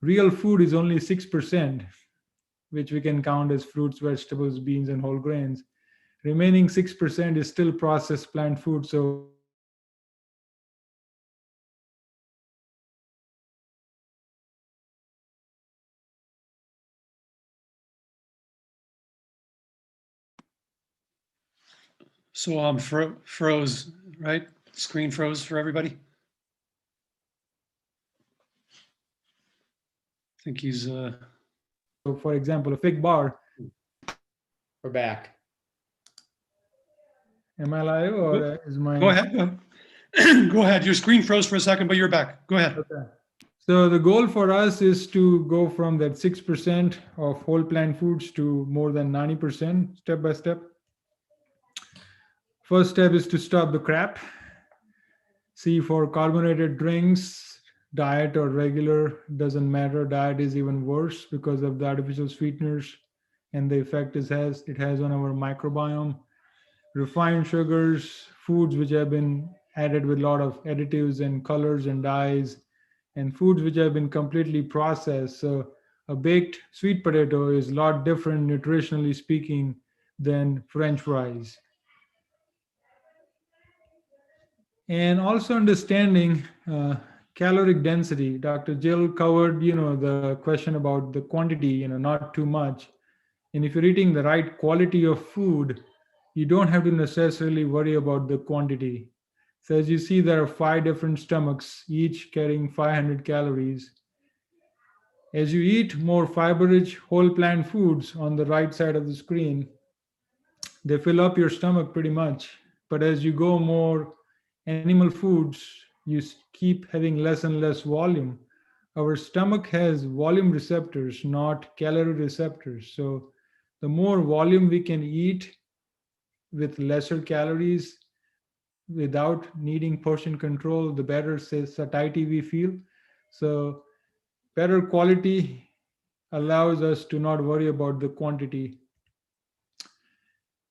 Real food is only 6%, which we can count as fruits, vegetables, beans, and whole grains. Remaining 6% is still processed plant food. So So froze, right? Screen froze for everybody. I think he's. so for example, a fig bar. We're back. Am I live or is my? Go ahead. Go ahead. Your screen froze for a second, but you're back. Go ahead. Okay. So the goal for us is to go from that 6% of whole plant foods to more than 90% step by step. First step is to stop the crap. See, for carbonated drinks, diet or regular, doesn't matter. Diet is even worse because of the artificial sweeteners and the effect it has on our microbiome. Refined sugars, foods which have been added with a lot of additives and colors and dyes, and foods which have been completely processed. So a baked sweet potato is a lot different nutritionally speaking than French fries. And also understanding caloric density. Dr. Jill covered, the question about the quantity, not too much. And if you're eating the right quality of food, you don't have to necessarily worry about the quantity. So as you see, there are 5 different stomachs, each carrying 500 calories. As you eat more fiber-rich whole plant foods on the right side of the screen, they fill up your stomach pretty much. But as you go more animal foods, you keep having less and less volume. Our stomach has volume receptors, not calorie receptors. So the more volume we can eat with lesser calories without needing portion control, the better satiety we feel. So better quality allows us to not worry about the quantity.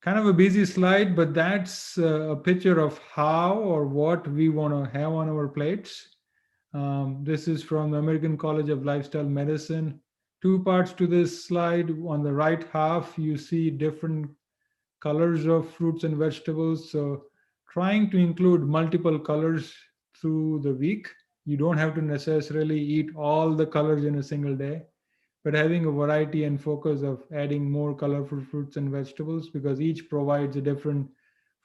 Kind of a busy slide, but that's a picture of how or what we want to have on our plates. This is from the American College of Lifestyle Medicine. 2 parts to this slide. On the right half, you see different colors of fruits and vegetables. So trying to include multiple colors through the week. You don't have to necessarily eat all the colors in a single day, but having a variety and focus of adding more colorful fruits and vegetables, because each provides a different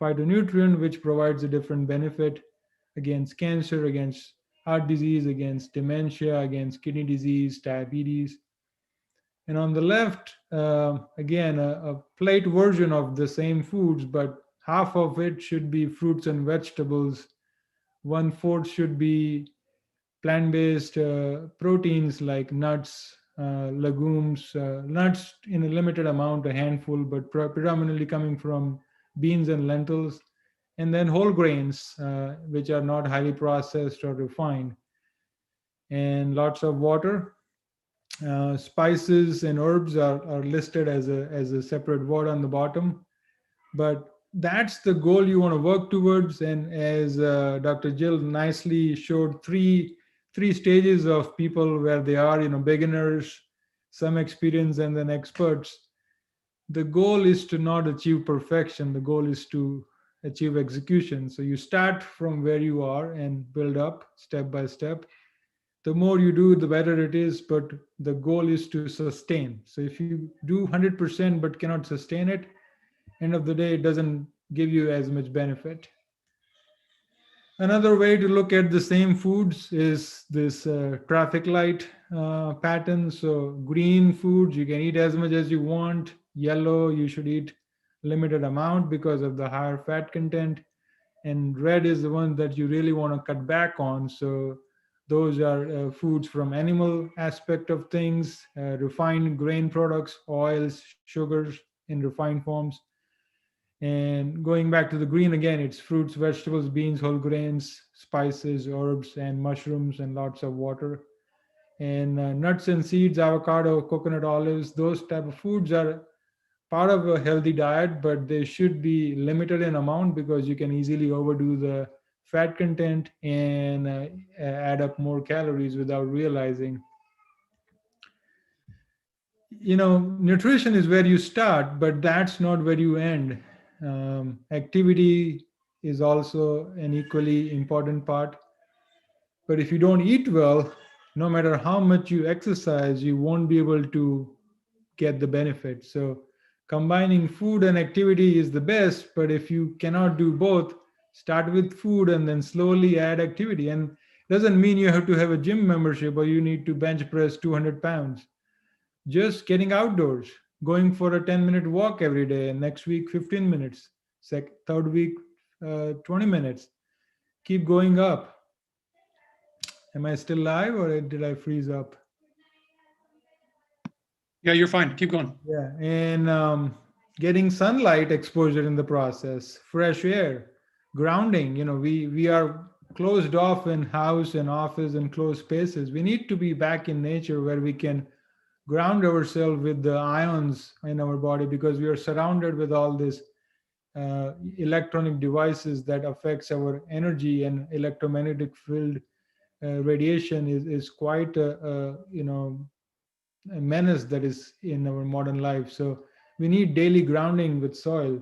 phytonutrient, which provides a different benefit against cancer, against heart disease, against dementia, against kidney disease, diabetes. And on the left, again, a plate version of the same foods, but half of it should be fruits and vegetables. 1/4 should be plant-based proteins like nuts, legumes, nuts in a limited amount, a handful, but predominantly coming from beans and lentils, and then whole grains, which are not highly processed or refined, and lots of water. Spices and herbs are listed as a separate word on the bottom, but that's the goal you want to work towards. And as Dr. Jill nicely showed, three stages of people where they are, beginners, some experience, and then experts. The goal is to not achieve perfection. The goal is to achieve execution. So you start from where you are and build up step by step. The more you do, the better it is, but the goal is to sustain. So if you do 100% but cannot sustain it, end of the day, it doesn't give you as much benefit. Another way to look at the same foods is this traffic light pattern. So green foods, you can eat as much as you want. Yellow, you should eat limited amount because of the higher fat content. And red is the one that you really want to cut back on. So those are foods from animal aspect of things, refined grain products, oils, sugars in refined forms. And going back to the green again, it's fruits, vegetables, beans, whole grains, spices, herbs, and mushrooms, and lots of water. And nuts and seeds, avocado, coconut, olives, those type of foods are part of a healthy diet, but they should be limited in amount because you can easily overdo the fat content and add up more calories without realizing. Nutrition is where you start, but that's not where you end. Activity is also an equally important part. But if you don't eat well, no matter how much you exercise, you won't be able to get the benefit. So combining food and activity is the best, but if you cannot do both, start with food and then slowly add activity. And it doesn't mean you have to have a gym membership or you need to bench press 200 pounds. Just getting outdoors, going for a 10-minute walk every day, and next week 15 minutes, third week 20 minutes. Keep going up. Am I still live or did I freeze up? Yeah, you're fine. Keep going. Yeah, and getting sunlight exposure in the process, fresh air, grounding. We are closed off in house and office and closed spaces. We need to be back in nature where we can ground ourselves with the ions in our body, because we are surrounded with all these electronic devices that affects our energy, and electromagnetic field radiation is quite a menace that is in our modern life. So we need daily grounding with soil.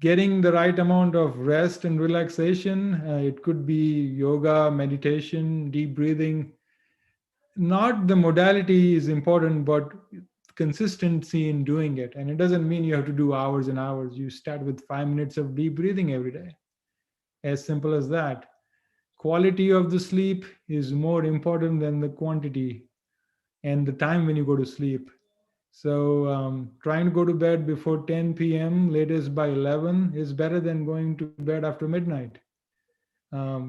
Getting the right amount of rest and relaxation. It could be yoga, meditation, deep breathing. Not the modality is important, but consistency in doing it. And it doesn't mean you have to do hours and hours. You start with 5 minutes of deep breathing every day. As simple as that. Quality of the sleep is more important than the quantity and the time when you go to sleep. So trying to go to bed before 10 p.m., latest by 11, is better than going to bed after midnight.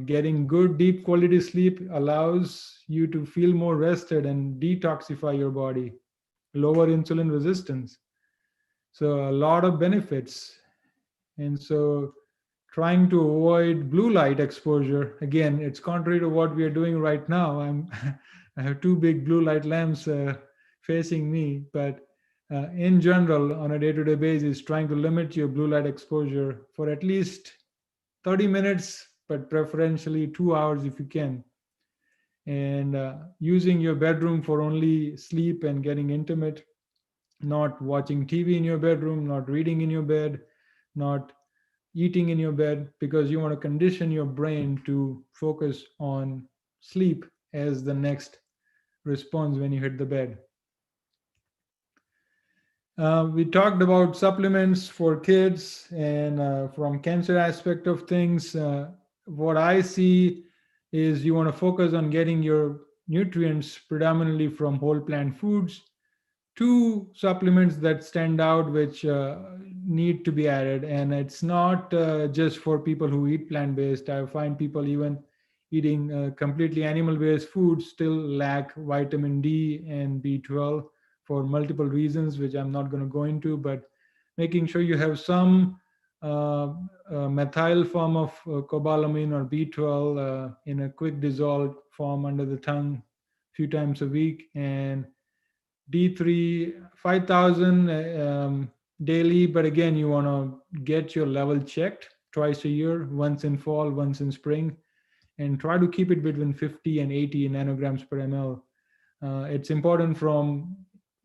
Getting good, deep quality sleep allows you to feel more rested and detoxify your body, lower insulin resistance. So a lot of benefits. And so trying to avoid blue light exposure, again, it's contrary to what we are doing right now. I have two big blue light lamps facing me, but in general, on a day-to-day basis, trying to limit your blue light exposure for at least 30 minutes, but preferentially 2 hours if you can. And using your bedroom for only sleep and getting intimate, not watching TV in your bedroom, not reading in your bed, not eating in your bed, because you want to condition your brain to focus on sleep as the next response when you hit the bed. We talked about supplements for kids, and from cancer aspect of things, what I see is you want to focus on getting your nutrients predominantly from whole plant foods. Two supplements that stand out which need to be added, and it's not just for people who eat plant-based. I find people even eating completely animal-based foods still lack vitamin D and B12 for multiple reasons, which I'm not going to go into, but making sure you have some methyl form of cobalamin or B12 in a quick dissolved form under the tongue a few times a week, and D3 5,000 daily. But again, you want to get your level checked twice a year, once in fall, once in spring, and try to keep it between 50 and 80 nanograms per ml. It's important from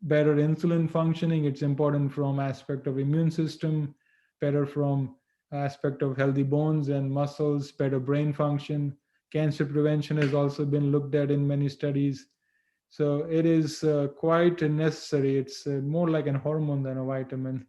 better insulin functioning. It's important from aspect of immune system, better from aspect of healthy bones and muscles, better brain function. Cancer prevention has also been looked at in many studies. So it is quite necessary. It's more like a hormone than a vitamin.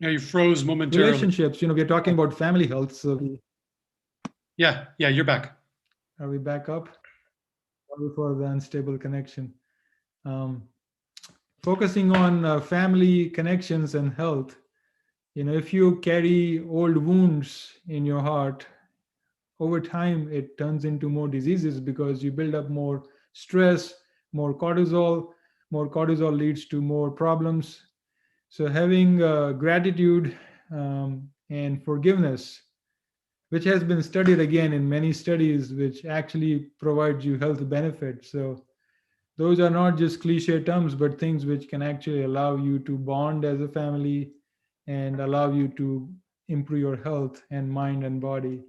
Yeah, you froze momentarily. Relationships, we're talking about family health. So Yeah, you're back. are we back up? Sorry for the unstable connection. Focusing on family connections and health, if you carry old wounds in your heart, over time it turns into more diseases because you build up more stress, more cortisol. More cortisol leads to more problems. So having gratitude and forgiveness, which has been studied again in many studies, which actually provides you health benefits. So those are not just cliche terms, but things which can actually allow you to bond as a family and allow you to improve your health and mind and body.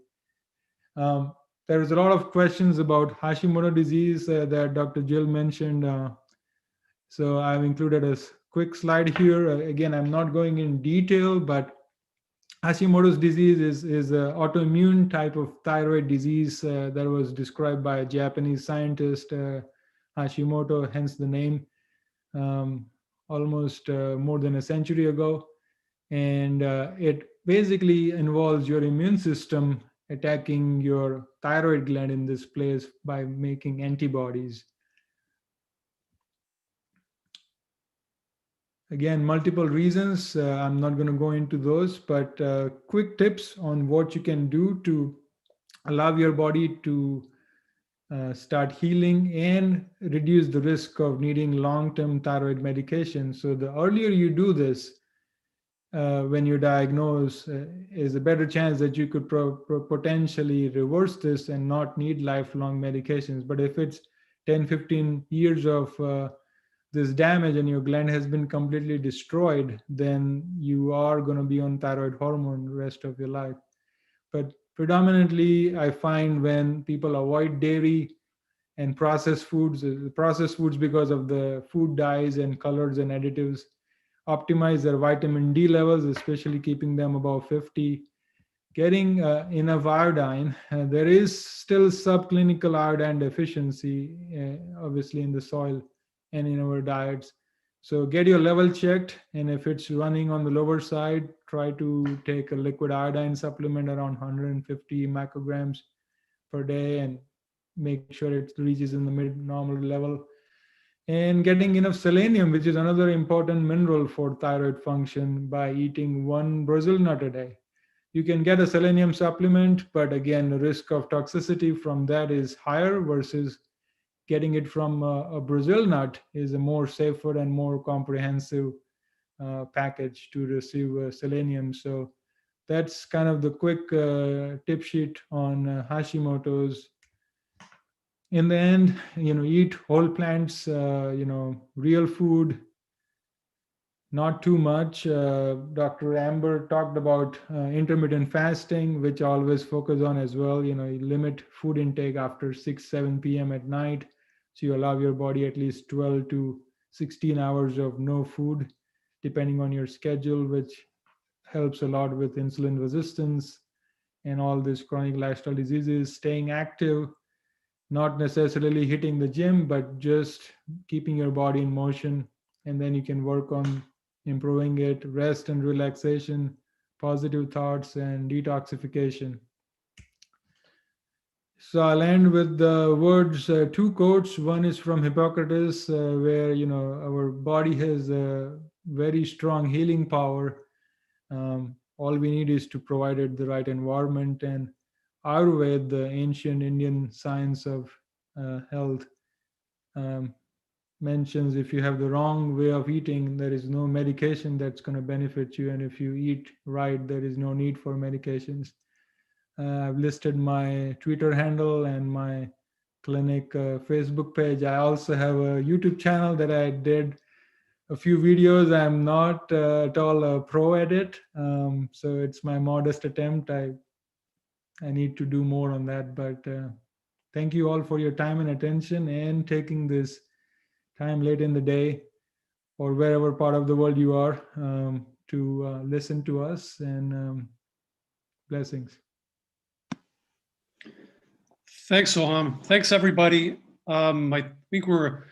There is a lot of questions about Hashimoto disease that Dr. Jill mentioned. So I've included a quick slide here. Again, I'm not going in detail, but Hashimoto's disease is an autoimmune type of thyroid disease that was described by a Japanese scientist, Hashimoto, hence the name, almost more than a century ago. And it basically involves your immune system attacking your thyroid gland in this place by making antibodies. Again, multiple reasons. I'm not going to go into those, but quick tips on what you can do to allow your body to start healing and reduce the risk of needing long-term thyroid medication. So the earlier you do this, when you're diagnosed, is a better chance that you could potentially reverse this and not need lifelong medications. But if it's 10, 15 years of this damage and your gland has been completely destroyed, then you are going to be on thyroid hormone the rest of your life. But predominantly, I find when people avoid dairy and processed foods because of the food dyes and colors and additives, optimize their vitamin D levels, especially keeping them above 50, getting enough iodine. There is still subclinical iodine deficiency, obviously in the soil and in our diets. So get your level checked, and if it's running on the lower side, try to take a liquid iodine supplement around 150 micrograms per day and make sure it reaches in the mid-normal level. And getting enough selenium, which is another important mineral for thyroid function, by eating 1 Brazil nut a day. You can get a selenium supplement, but again, the risk of toxicity from that is higher versus getting it from a Brazil nut is a more safer and more comprehensive package to receive selenium. So that's kind of the quick tip sheet on Hashimoto's. In the end, eat whole plants, real food, not too much. Dr. Amber talked about intermittent fasting, which I always focus on as well. You limit food intake after 6, 7 p.m. at night. So you allow your body at least 12 to 16 hours of no food, depending on your schedule, which helps a lot with insulin resistance and all these chronic lifestyle diseases. Staying active, not necessarily hitting the gym, but just keeping your body in motion. And then you can work on improving it, rest and relaxation, positive thoughts, and detoxification. So I'll end with the words, 2 quotes. One is from Hippocrates, where, our body has a very strong healing power. All we need is to provide it the right environment. And Ayurveda, the ancient Indian science of health, mentions if you have the wrong way of eating, there is no medication that's going to benefit you. And if you eat right, there is no need for medications. I've listed my Twitter handle and my clinic Facebook page. I also have a YouTube channel that I did a few videos. I'm not at all a pro at it. So it's my modest attempt. I need to do more on that. But thank you all for your time and attention and taking this time late in the day or wherever part of the world you are to listen to us, and blessings. Thanks, Soham. Thanks, everybody. I think we're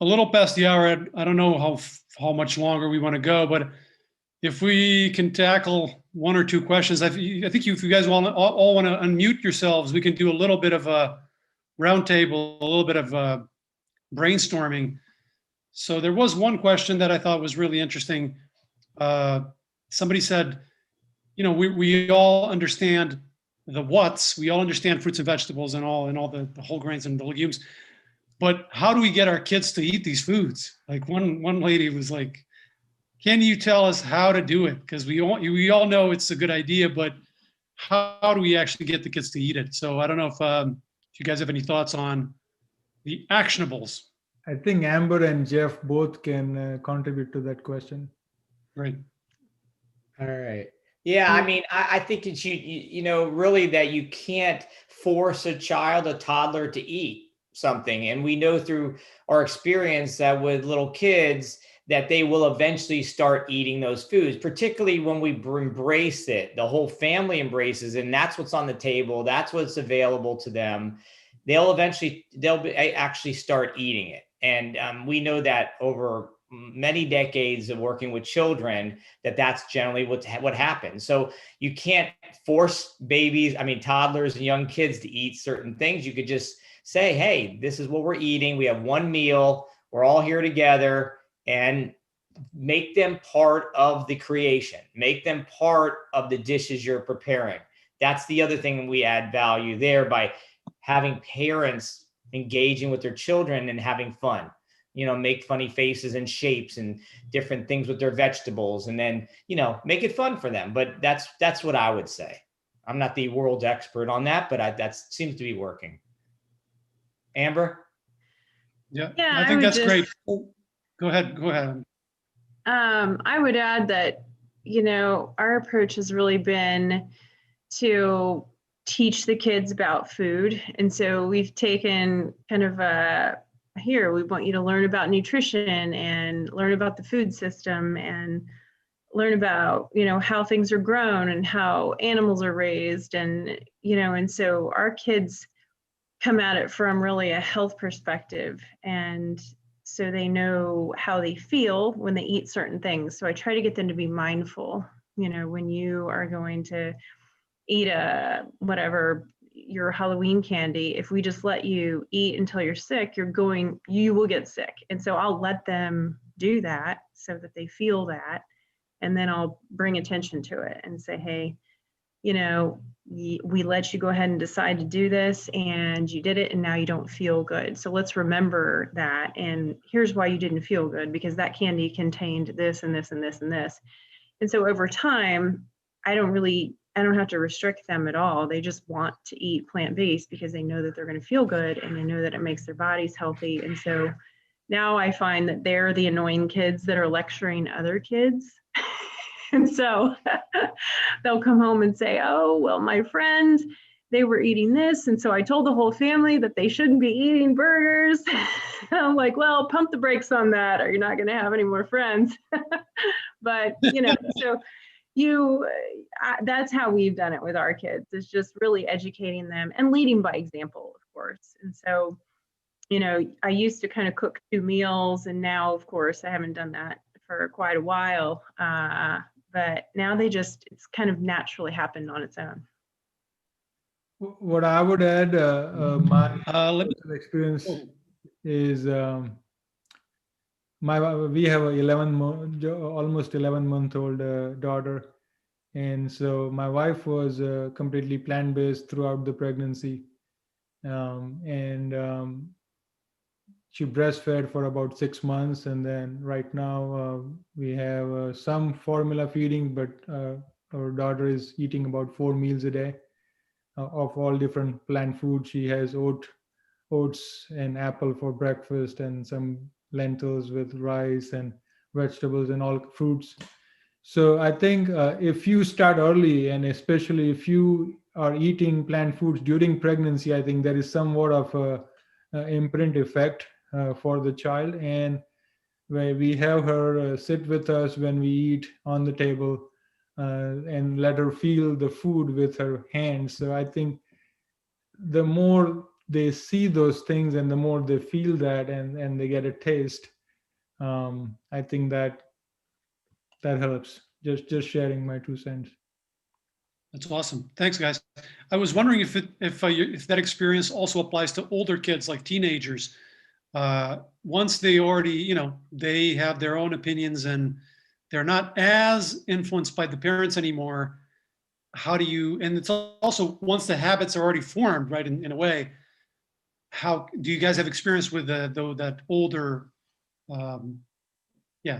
a little past the hour. I don't know how much longer we want to go, but if we can tackle one or two questions, I think if you guys all want to unmute yourselves, we can do a little bit of a roundtable, a little bit of brainstorming. So there was one question that I thought was really interesting. Somebody said, we all understand the what's, we all understand fruits and vegetables and all the whole grains and the legumes, but how do we get our kids to eat these foods? Like one lady was like, can you tell us how to do it? Because we all know it's a good idea, but how do we actually get the kids to eat it? So I don't know if you guys have any thoughts on the actionables. I think Amber and Jeff both can contribute to that question. Right. All right. Yeah, I mean, I think it's really that you can't force a toddler to eat something. And we know through our experience that with little kids that they will eventually start eating those foods, particularly when we embrace it. The whole family embraces it, and that's what's on the table. That's what's available to them. They'll actually start eating it. And we know that over many decades of working with children, that's generally what happens. So you can't force toddlers and young kids to eat certain things. You could just say, hey, this is what we're eating. We have one meal. We're all here together, and make them part of the creation. Make them part of the dishes you're preparing. That's the other thing we add value there by having parents engaging with their children and having fun. Make funny faces and shapes and different things with their vegetables, and then, make it fun for them. But that's what I would say. I'm not the world's expert on that, but that seems to be working. Amber? Yeah, I think that's great. Go ahead. I would add that, our approach has really been to teach the kids about food. And so we've taken kind of we want you to learn about nutrition and learn about the food system and learn about, how things are grown and how animals are raised. And, and so our kids come at it from really a health perspective. And so they know how they feel when they eat certain things. So I try to get them to be mindful, when you are going to eat your Halloween candy, if we just let you eat until you're sick, you will get sick. And so I'll let them do that so that they feel that. And then I'll bring attention to it and say, hey, we let you go ahead and decide to do this, and you did it, and now you don't feel good. So let's remember that. And here's why you didn't feel good, because that candy contained this and this and this and this. And so over time, I don't have to restrict them at all. They just want to eat plant-based because they know that they're going to feel good, and they know that it makes their bodies healthy. And so now I find that they're the annoying kids that are lecturing other kids. And so they'll come home and say, oh, well, my friends, they were eating this. And so I told the whole family that they shouldn't be eating burgers. I'm like, well, pump the brakes on that, or you're not going to have any more friends. But, so that's how we've done it with our kids, is just really educating them and leading by example, of course. And so, I used to kind of cook 2 meals, and now, of course, I haven't done that for quite a while. But now it's kind of naturally happened on its own. What I would add, my experience is we have a almost 11-month-old daughter, And so my wife was completely plant-based throughout the pregnancy. And she breastfed for about 6 months. And then right now we have some formula feeding, but our daughter is eating about 4 meals a day of all different plant foods. She has oats and apple for breakfast, and some lentils with rice and vegetables and all fruits. So I think if you start early, and especially if you are eating plant foods during pregnancy, I think there is somewhat of a imprint effect for the child. And where we have her sit with us when we eat on the table, and let her feel the food with her hands. So I think the more they see those things and the more they feel that, and they get a taste, I think that helps. Just sharing my 2 cents. That's awesome. Thanks, guys. I was wondering if that experience also applies to older kids, like teenagers. Once they already, they have their own opinions and they're not as influenced by the parents anymore. How do you, and it's also once the habits are already formed, right, in a way, how do you guys have experience with that older,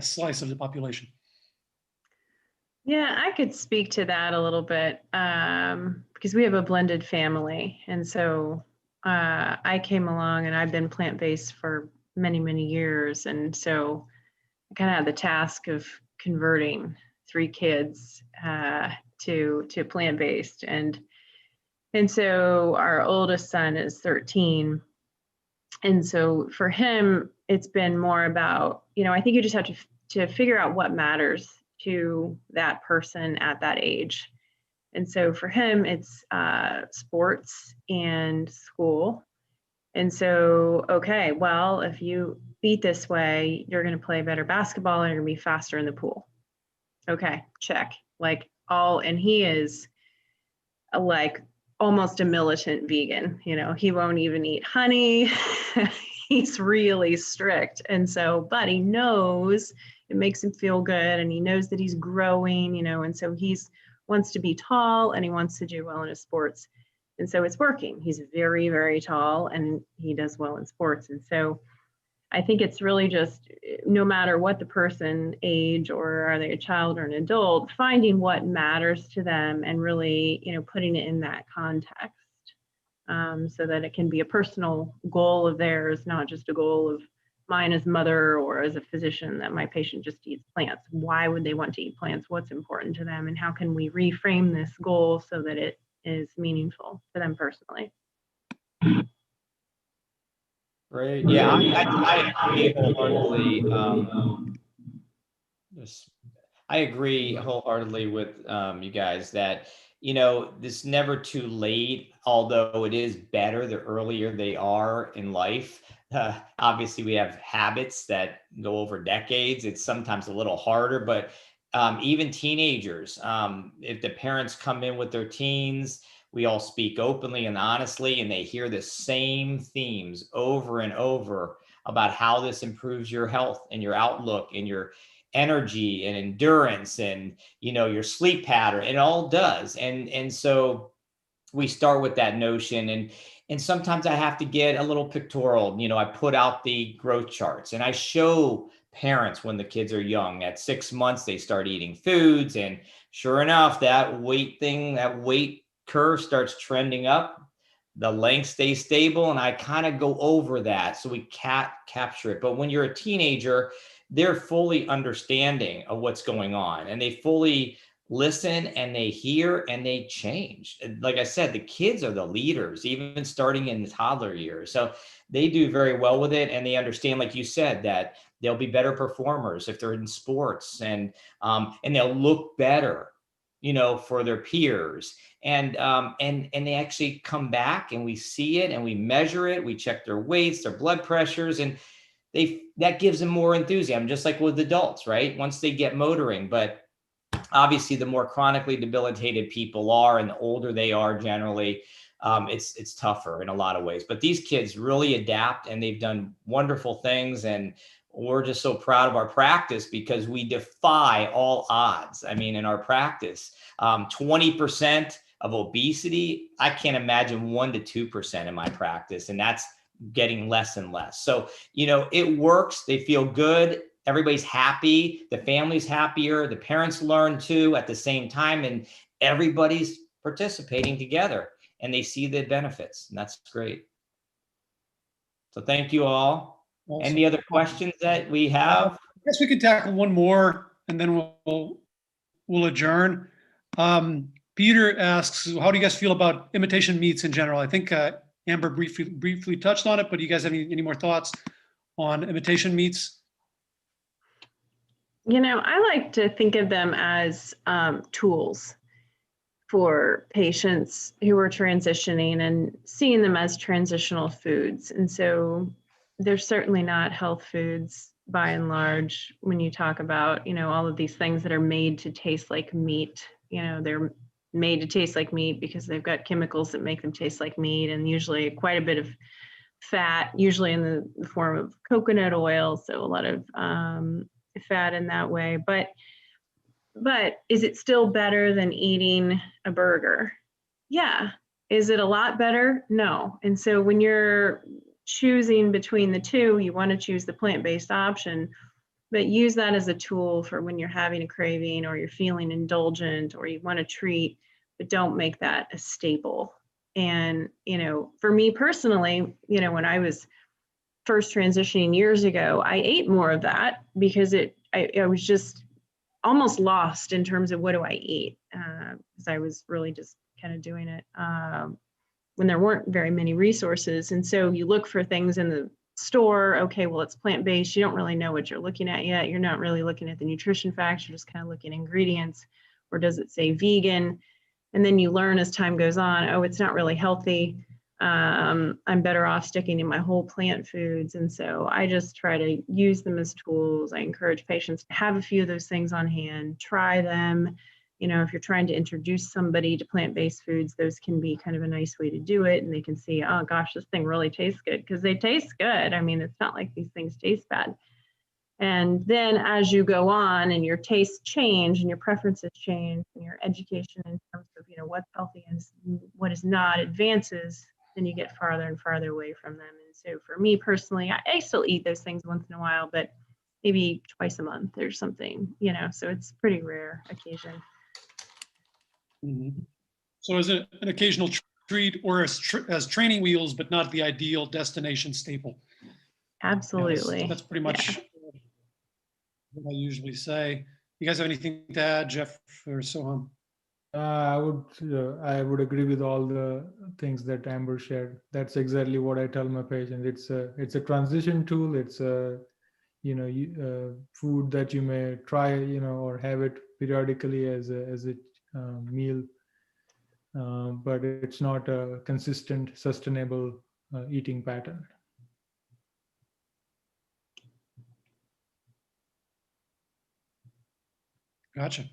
slice of the population? Yeah, I could speak to that a little bit because we have a blended family. And so I came along and I've been plant-based for many, many years. And so I kind of had the task of converting 3 kids to plant-based. And so our oldest son is 13. And so for him, it's been more about, I think you just have to figure out what matters to that person at that age. And so for him, it's sports and school. And so, okay, well, if you eat this way, you're going to play better basketball and you're going to be faster in the pool. Okay, check. And he is like almost a militant vegan. He won't even eat honey. He's really strict. And so, but he knows it makes him feel good, and he knows that he's growing, and so he's wants to be tall and he wants to do well in his sports. And so it's working. He's very, very tall and he does well in sports. And so I think it's really just, no matter what the person age, or are they a child or an adult, finding what matters to them and really, putting it in that context, so that it can be a personal goal of theirs, not just a goal of mine as mother or as a physician, that my patient just eats plants. Why would they want to eat plants? What's important to them? And how can we reframe this goal so that it is meaningful to them personally? Great. Yeah, I agree wholeheartedly. I agree wholeheartedly with you guys that, this never too late, although it is better the earlier they are in life. Obviously, we have habits that go over decades. It's sometimes a little harder, but even teenagers, if the parents come in with their teens, we all speak openly and honestly, and they hear the same themes over and over about how this improves your health and your outlook and your energy and endurance and, your sleep pattern. It all does. And so we start with that notion, and sometimes I have to get a little pictorial. I put out the growth charts and I show parents when the kids are young. At 6 months, they start eating foods, and sure enough, that weight curve starts trending up. The length stays stable, and I kind of go over that so we capture it. But when you're a teenager, they're fully understanding of what's going on, and they fully listen and they hear and they change. Like I said, the kids are the leaders, even starting in the toddler years. So they do very well with it, and they understand, like you said, that they'll be better performers if they're in sports, and they'll look better, for their peers. And they actually come back, and we see it and we measure it. We check their weights, their blood pressures, and that gives them more enthusiasm, just like with adults, right? Once they get motoring. But obviously, the more chronically debilitated people are and the older they are generally, it's tougher in a lot of ways. But these kids really adapt, and they've done wonderful things. And we're just so proud of our practice because we defy all odds. I mean, in our practice, 20% of obesity, I can't imagine 1 to 2% in my practice. And that's getting less and less. So, you know, it works. They feel good. Everybody's happy. The family's happier. The parents learn too at the same time, and everybody's participating together and they see the benefits. And that's great. So thank you all. Awesome. Any other questions that we have? I guess we could tackle one more and then we'll adjourn. Peter asks, how do you guys feel about imitation meats in general? I think Amber briefly touched on it, but do you guys have any more thoughts on imitation meats? You know, I like to think of them as tools for patients who are transitioning and seeing them as transitional foods. And so they're certainly not health foods by and large when you talk about, you know, all of these things that are made to taste like meat. You know, they're made to taste like meat because they've got chemicals that make them taste like meat, and usually quite a bit of fat, usually in the form of coconut oil. So a lot of fat in that way. But is it still better than eating a burger? Yeah. Is it a lot better? No. And so when you're choosing between the two, you want to choose the plant-based option, but use that as a tool for when you're having a craving or you're feeling indulgent or you want to treat, but don't make that a staple. And, you know, for me personally, you know, when I was first transitioning years ago, I ate more of that because I was just almost lost in terms of what do I eat, because I was really just kind of doing it when there weren't very many resources. And so you look for things in the store. Okay, well, it's plant-based. You don't really know what you're looking at yet. You're not really looking at the nutrition facts. You're just kind of looking at ingredients. Or does it say vegan? And then you learn as time goes on, oh, it's not really healthy. I'm better off sticking to my whole plant foods. And so I just try to use them as tools. I encourage patients to have a few of those things on hand, try them. You know, if you're trying to introduce somebody to plant-based foods, those can be kind of a nice way to do it. And they can see, oh gosh, this thing really tastes good, because they taste good. I mean, it's not like these things taste bad. And then as you go on and your tastes change and your preferences change and your education in terms of, you know, what's healthy and what is not advances, then you get farther and farther away from them. And so for me personally, I still eat those things once in a while, but maybe twice a month or something, you know, so it's pretty rare occasion. Mm-hmm. So is it an occasional treat or as training wheels, but not the ideal destination staple? Absolutely. Yeah, that's pretty much what I usually say. You guys have anything to add, Jeff or Soham? I would agree with all the things that Amber shared. That's exactly what I tell my patients. It's a transition tool. It's a food that you may try, or have it periodically as a meal, but it's not a consistent, sustainable eating pattern. Gotcha.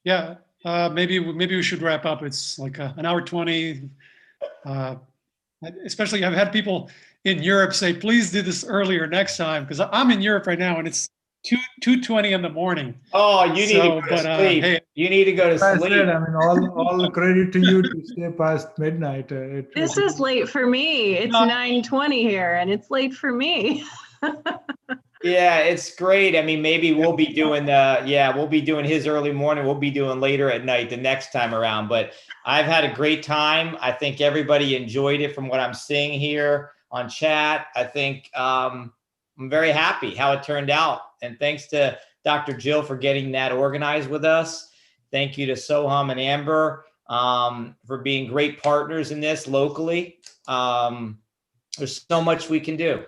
Yeah. Maybe we should wrap up. It's like an hour 20. Especially I've had people in Europe say, please do this earlier next time, because I'm in Europe right now and it's 2:20 in the morning. Oh, you need to go to sleep. Hey, you need to go to sleep. I mean, all the credit to you to stay past midnight. This is late for me. It's 9:20 here and it's late for me. Yeah, it's great. I mean, maybe we'll be doing we'll be doing his early morning. We'll be doing later at night the next time around. But I've had a great time. I think everybody enjoyed it from what I'm seeing here on chat. I think I'm very happy how it turned out. And thanks to Dr. Jill for getting that organized with us. Thank you to Soham and Amber for being great partners in this locally. There's so much we can do,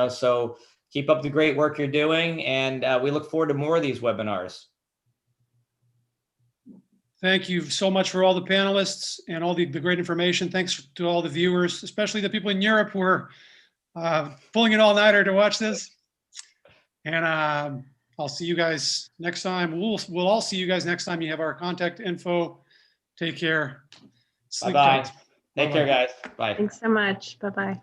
so keep up the great work you're doing, and we look forward to more of these webinars. Thank you so much for all the panelists and all the great information. Thanks to all the viewers, especially the people in Europe who are pulling an all-nighter to watch this. And I'll see you guys next time. We'll all see you guys next time. You have our contact info. Take care. Bye-bye. Take care, guys. Bye. Thanks so much. Bye-bye.